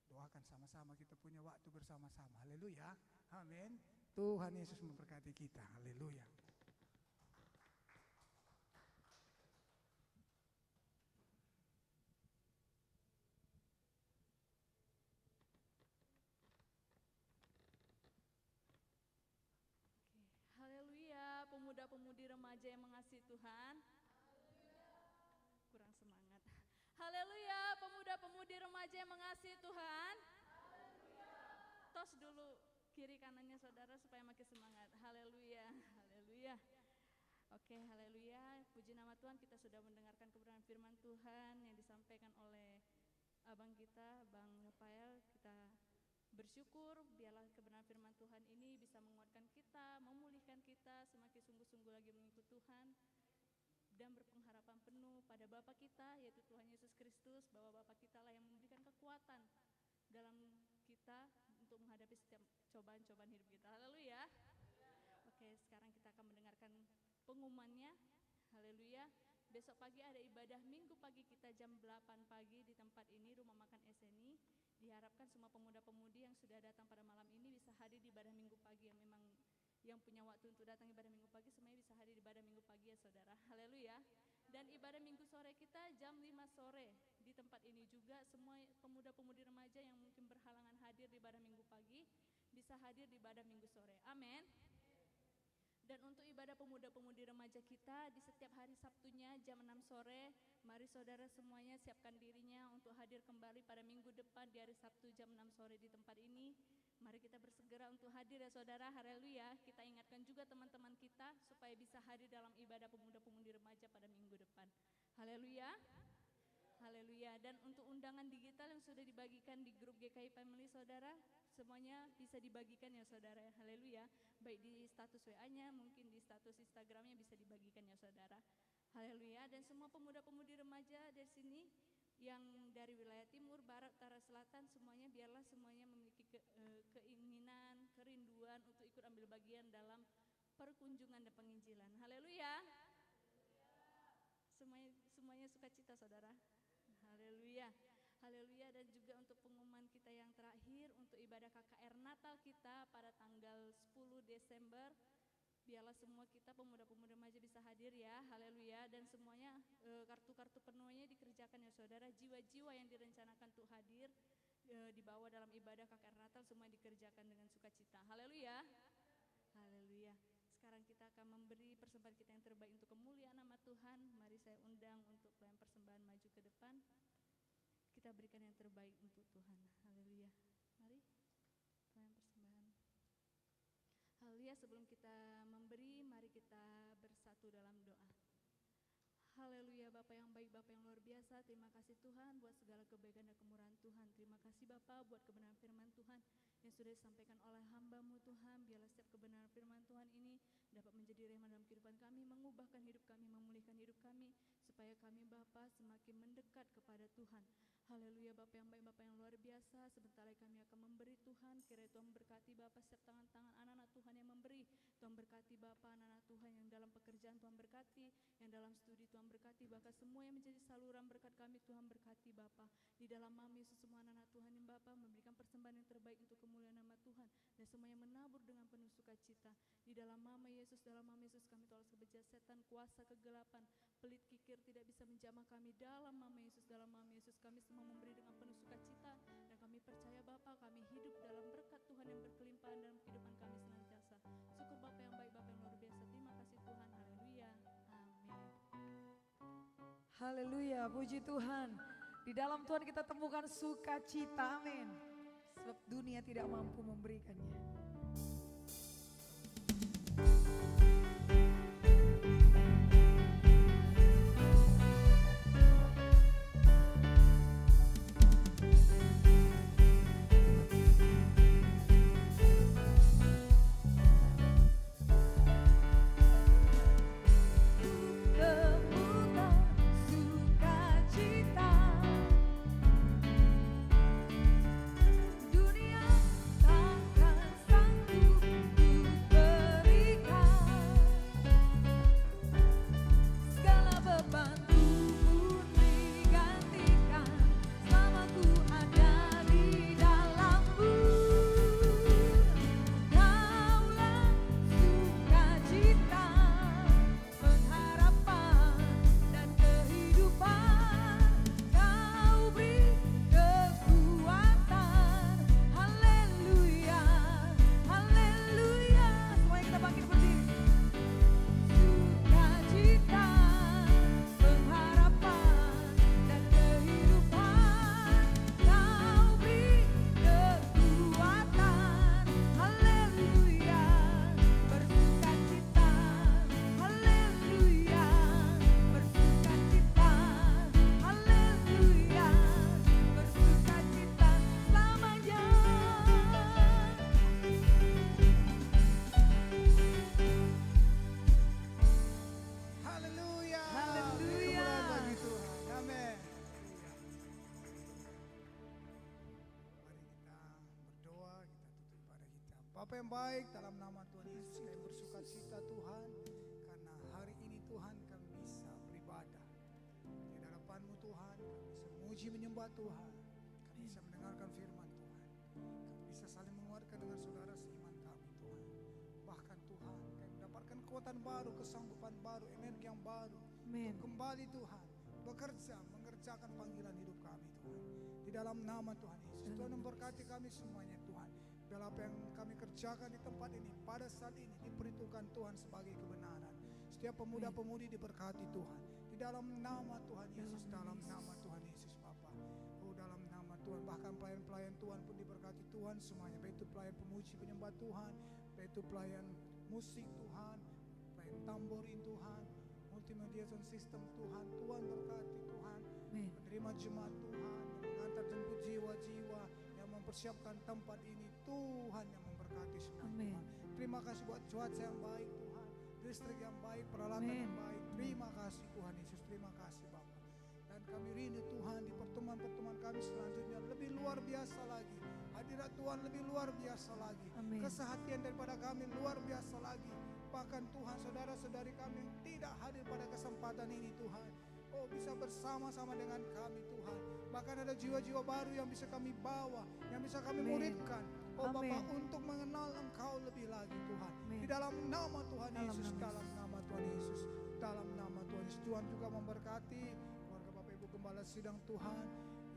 doakan sama-sama, kita punya waktu bersama-sama. Haleluya. Amin. Tuhan Yesus memberkati kita. Haleluya. Haleluya, pemuda-pemudi remaja yang mengasihi Tuhan. Kurang semangat. Haleluya, pemuda-pemudi remaja yang mengasihi Tuhan. Tos dulu kiri kanannya saudara supaya makin semangat. Haleluya, haleluya. Oke, haleluya. Puji nama Tuhan, kita sudah mendengarkan kebenaran firman Tuhan yang disampaikan oleh abang kita, Bang Rafael. Kita bersyukur biarlah kebenaran firman Tuhan ini bisa menguatkan kita, memulihkan kita, semakin sungguh-sungguh lagi mengikut Tuhan dan berpengharapan penuh pada Bapa kita yaitu Tuhan Yesus Kristus, bahwa Bapa kita lah yang memberikan kekuatan dalam kita untuk menghadapi setiap cobaan-cobaan hidup kita. Haleluya. Oke, sekarang kita akan mendengarkan pengumumannya. Haleluya. Besok pagi ada ibadah minggu pagi kita jam 8 pagi di tempat ini, Rumah Makan SNI. Diharapkan semua pemuda-pemudi yang sudah datang pada malam ini bisa hadir di ibadah minggu pagi, yang memang yang punya waktu untuk datang ibadah minggu pagi semuanya bisa hadir di ibadah minggu pagi ya saudara. Haleluya. Dan ibadah minggu sore kita jam 5 sore di tempat ini juga. Semua pemuda-pemudi remaja yang mungkin berhalangan hadir di ibadah minggu pagi bisa hadir di ibadah minggu sore. Amin. Dan untuk ibadah pemuda-pemudi remaja kita di setiap hari Sabtunya jam 6 sore, mari saudara semuanya siapkan dirinya untuk hadir kembali pada minggu depan di hari Sabtu jam 6 sore di tempat ini. Mari kita bersegera untuk hadir ya saudara. Haleluya. Kita ingatkan juga teman-teman kita supaya bisa hadir dalam ibadah pemuda-pemudi remaja pada minggu depan. Haleluya. Haleluya. Dan untuk undangan digital yang sudah dibagikan di grup GKI Family saudara, semuanya bisa dibagikan ya saudara. Haleluya. Baik di status WA-nya, mungkin di status Instagram-nya bisa dibagikan ya saudara. Haleluya. Dan semua pemuda-pemudi remaja dari sini yang dari wilayah timur, barat, utara, selatan, semuanya biarlah semuanya memiliki keinginan, kerinduan untuk ikut ambil bagian dalam perkunjungan dan penginjilan. Haleluya. Semuanya sukacita saudara. Haleluya. Haleluya. Dan juga untuk pengumuman kita yang terakhir untuk ibadah KKR Natal kita pada tanggal 10 Desember. Biarlah semua kita pemuda-pemuda remaja bisa hadir ya. Haleluya. Dan semuanya kartu-kartu penuhnya dikerjakan ya saudara. Jiwa-jiwa yang direncanakan untuk hadir dibawa dalam ibadah KKR Natal semua dikerjakan dengan sukacita. Haleluya. Haleluya. Sekarang kita akan memberi persembahan kita yang terbaik untuk kemuliaan nama Tuhan. Mari saya undang untuk pelayan persembahan maju ke depan. Kita berikan yang terbaik untuk Tuhan. Haleluya. Mari pelayan persembahan. Haleluya. Sebelum kita memberi, mari kita bersatu dalam doa. Haleluya. Bapa yang baik, Bapa yang luar biasa, terima kasih Tuhan buat segala kebaikan dan kemurahan Tuhan. Terima kasih Bapa buat kebenaran firman Tuhan yang sudah disampaikan oleh hamba-Mu Tuhan. Biarlah setiap kebenaran firman Tuhan ini dapat menjadi rema dalam kehidupan kami, mengubahkan hidup kami, memulihkan hidup kami, supaya kami Bapa semakin mendekat kepada Tuhan. Haleluya. Bapa yang baik, Bapa yang luar biasa, sebentar lagi kami akan memberi Tuhan. Kiranya Tuhan berkati Bapa setiap tangan-tangan anak-anak Tuhan yang memberi. Tuhan berkati Bapa anak-anak Tuhan yang dalam pekerjaan, Tuhan berkati, yang dalam studi Tuhan berkati, bahkan semua yang menjadi saluran berkat kami Tuhan berkati Bapa. Di dalam nama Yesus semua anak-anak Tuhan yang Bapa memberikan persembahan yang terbaik untuk kemuliaan nama Tuhan, dan semua yang menabur dengan penuh sukacita. Di dalam nama Yesus, dalam nama Yesus kami tolak kebencian setan, kuasa kegelapan, pelit kikir tidak bisa menjamah kami. Dalam nama Yesus, dalam nama Yesus kami semua memberi dengan penuh sukacita, dan kami percaya Bapa kami hidup dalam berkat Tuhan yang berkelimpahan dalam kehidupan kami senantiasa. Syukur Bapa yang baik, Bapa yang luar biasa. Terima kasih Tuhan. Haleluya. Amin. Haleluya, puji Tuhan. Di dalam Tuhan kita temukan sukacita, amin. Sebab dunia tidak mampu memberikannya. Dunia takkan sanggup untuk berikan Bapa yang baik, dalam nama Tuhan Yesus kami bersuka cita Tuhan, karena hari ini Tuhan kami bisa beribadah di hadapan-Mu Tuhan, kami bisa memuji menyembah Tuhan, kami bisa mendengarkan firman Tuhan, kami bisa saling menguatkan dengan saudara seiman kami Tuhan. Bahkan Tuhan kami mendapatkan kekuatan baru, kesanggupan baru, energi yang baru untuk kembali Tuhan bekerja, mengerjakan panggilan hidup kami Tuhan. Di dalam nama Tuhan Yesus, Tuhan memberkati kami semuanya Tuhan. Dalam apa yang kami kerjakan di tempat ini, pada saat ini diperhitungkan Tuhan sebagai kebenaran. Setiap pemuda-pemudi diberkati Tuhan. Di dalam nama Tuhan Yesus, dalam nama Tuhan Yesus Bapa. Oh dalam nama Tuhan, bahkan pelayan-pelayan Tuhan pun diberkati Tuhan semuanya. Baik itu pelayan pemuji penyembah Tuhan, baik itu pelayan musik Tuhan, pelayan tamborin Tuhan, multimedia sound system Tuhan. Tuhan berkati Tuhan, menerima jemaat Tuhan, mengantar jemput jiwa-jiwa yang mempersiapkan tempat ini. Tuhan yang memberkati semua Tuhan. Terima kasih buat cuaca yang baik Tuhan, listrik yang baik, peralatan yang baik. Terima kasih Tuhan Yesus, terima kasih Bapa. Dan kami rindu Tuhan di pertemuan-pertemuan kami selanjutnya lebih luar biasa lagi. Hadirat Tuhan lebih luar biasa lagi. Kesehatian daripada kami luar biasa lagi. Bahkan Tuhan saudara-saudari kami yang tidak hadir pada kesempatan ini Tuhan, oh bisa bersama-sama dengan kami Tuhan. Bahkan ada jiwa-jiwa baru yang bisa kami bawa, yang bisa kami muridkan. Oh Bapak, untuk mengenal Engkau lebih lagi Tuhan. Di dalam nama Tuhan Yesus, dalam nama Tuhan Yesus, dalam nama Tuhan Yesus. Tuhan juga memberkati keluarga Bapak Ibu Gembala Sidang Tuhan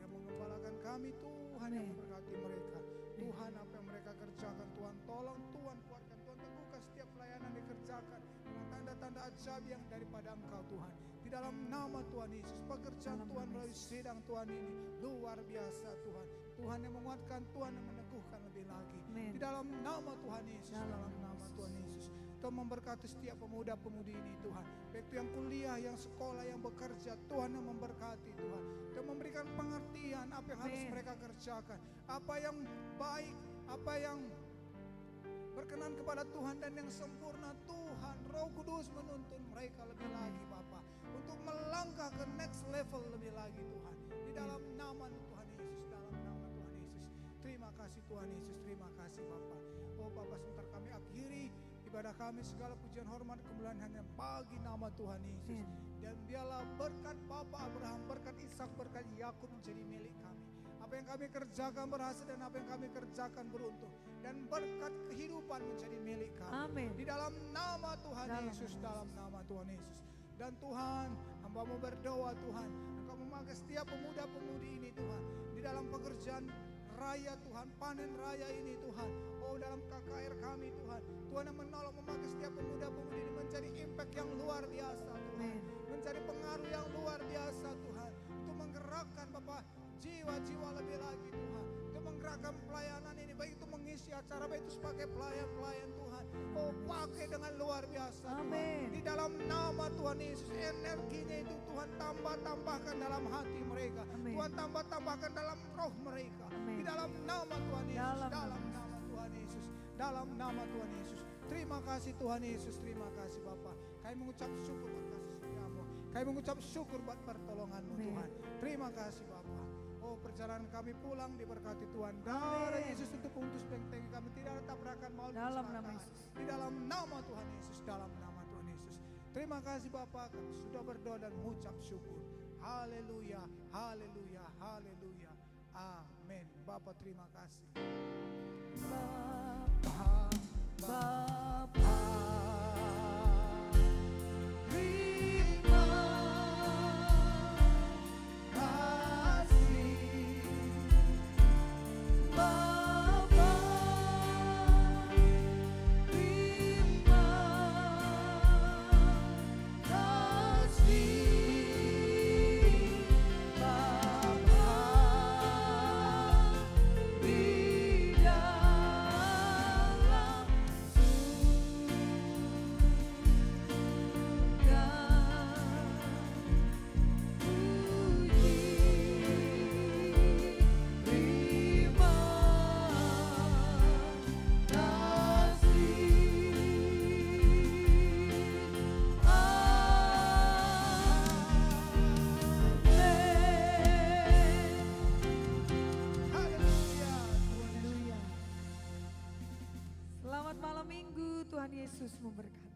yang menggembalakan kami. Tuhan yang memberkati mereka. Tuhan apa yang mereka kerjakan Tuhan, tolong Tuhan kuatkan, Tuhan teguhkan setiap pelayanan dikerjakan dengan tanda-tanda ajaib yang daripada Engkau Tuhan. Di dalam nama Tuhan Yesus, pekerjaan Tuhan melalui sidang Tuhan ini luar biasa Tuhan. Tuhan yang menguatkan, Tuhan yang meneguhkan lebih lagi. Di dalam nama Tuhan Yesus, dalam nama Tuhan Yesus. Tuhan memberkati setiap pemuda-pemudi ini Tuhan. Baik itu yang kuliah, yang sekolah, yang bekerja, Tuhan yang memberkati Tuhan. Tuhan memberikan pengertian apa yang harus mereka kerjakan. Apa yang baik, apa yang berkenan kepada Tuhan dan yang sempurna. Tuhan, Roh Kudus menuntun mereka lebih lagi Bapa, untuk melangkah ke next level lebih lagi Tuhan. Di dalam nama Tuhan Yesus, dalam nama Tuhan Yesus. Terima kasih Tuhan Yesus, terima kasih Bapa. Oh Bapa, sebentar kami akhiri ibadah kami, segala pujian hormat kemuliaan hanya bagi nama Tuhan Yesus. Dan biarlah berkat Bapa Abraham, berkat Ishak, berkat Yakub menjadi milik kami. Apa yang kami kerjakan berhasil dan apa yang kami kerjakan beruntung. Dan berkat kehidupan menjadi milik kami. Di dalam nama Tuhan Yesus, dalam nama Tuhan Yesus. Dan Tuhan, hamba-Mu berdoa Tuhan, Engkau memakai setiap pemuda-pemudi ini Tuhan, di dalam pekerjaan raya Tuhan, panen raya ini Tuhan. Oh dalam KKR kami Tuhan, Tuhan yang menolong memakai setiap pemuda-pemudi ini menjadi impact yang luar biasa Tuhan, menjadi pengaruh yang luar biasa Tuhan, untuk menggerakkan Bapak jiwa-jiwa lebih lagi Tuhan, untuk menggerakkan pelayanan ini, baik itu mengisi acara, baik itu sebagai pelayan-pelayan Tuhan. Oh pakai dengan luar biasa Tuhan. Di dalam nama Tuhan Yesus, energinya itu Tuhan tambahkan dalam hati mereka. Tuhan tambahkan dalam roh mereka. Di dalam nama Tuhan Yesus, dalam nama Tuhan Yesus, dalam nama Tuhan Yesus. Terima kasih Tuhan Yesus, terima kasih Bapa. Kami mengucap syukur buat kasih setia-Mu. Kami mengucap syukur buat pertolongan-Mu Tuhan. Terima kasih Bapa. Oh perjalanan kami pulang diberkati Tuhan. Darah Yesus untuk putus benteng kami, tidak ada tabrakan maut kecelakaan. Di dalam nama Tuhan Yesus, dalam nama Tuhan Yesus. Terima kasih Bapa, kami sudah berdoa dan mengucap syukur. Haleluya, haleluya, haleluya. Amin. Bapa terima kasih. Bapa. memberkati.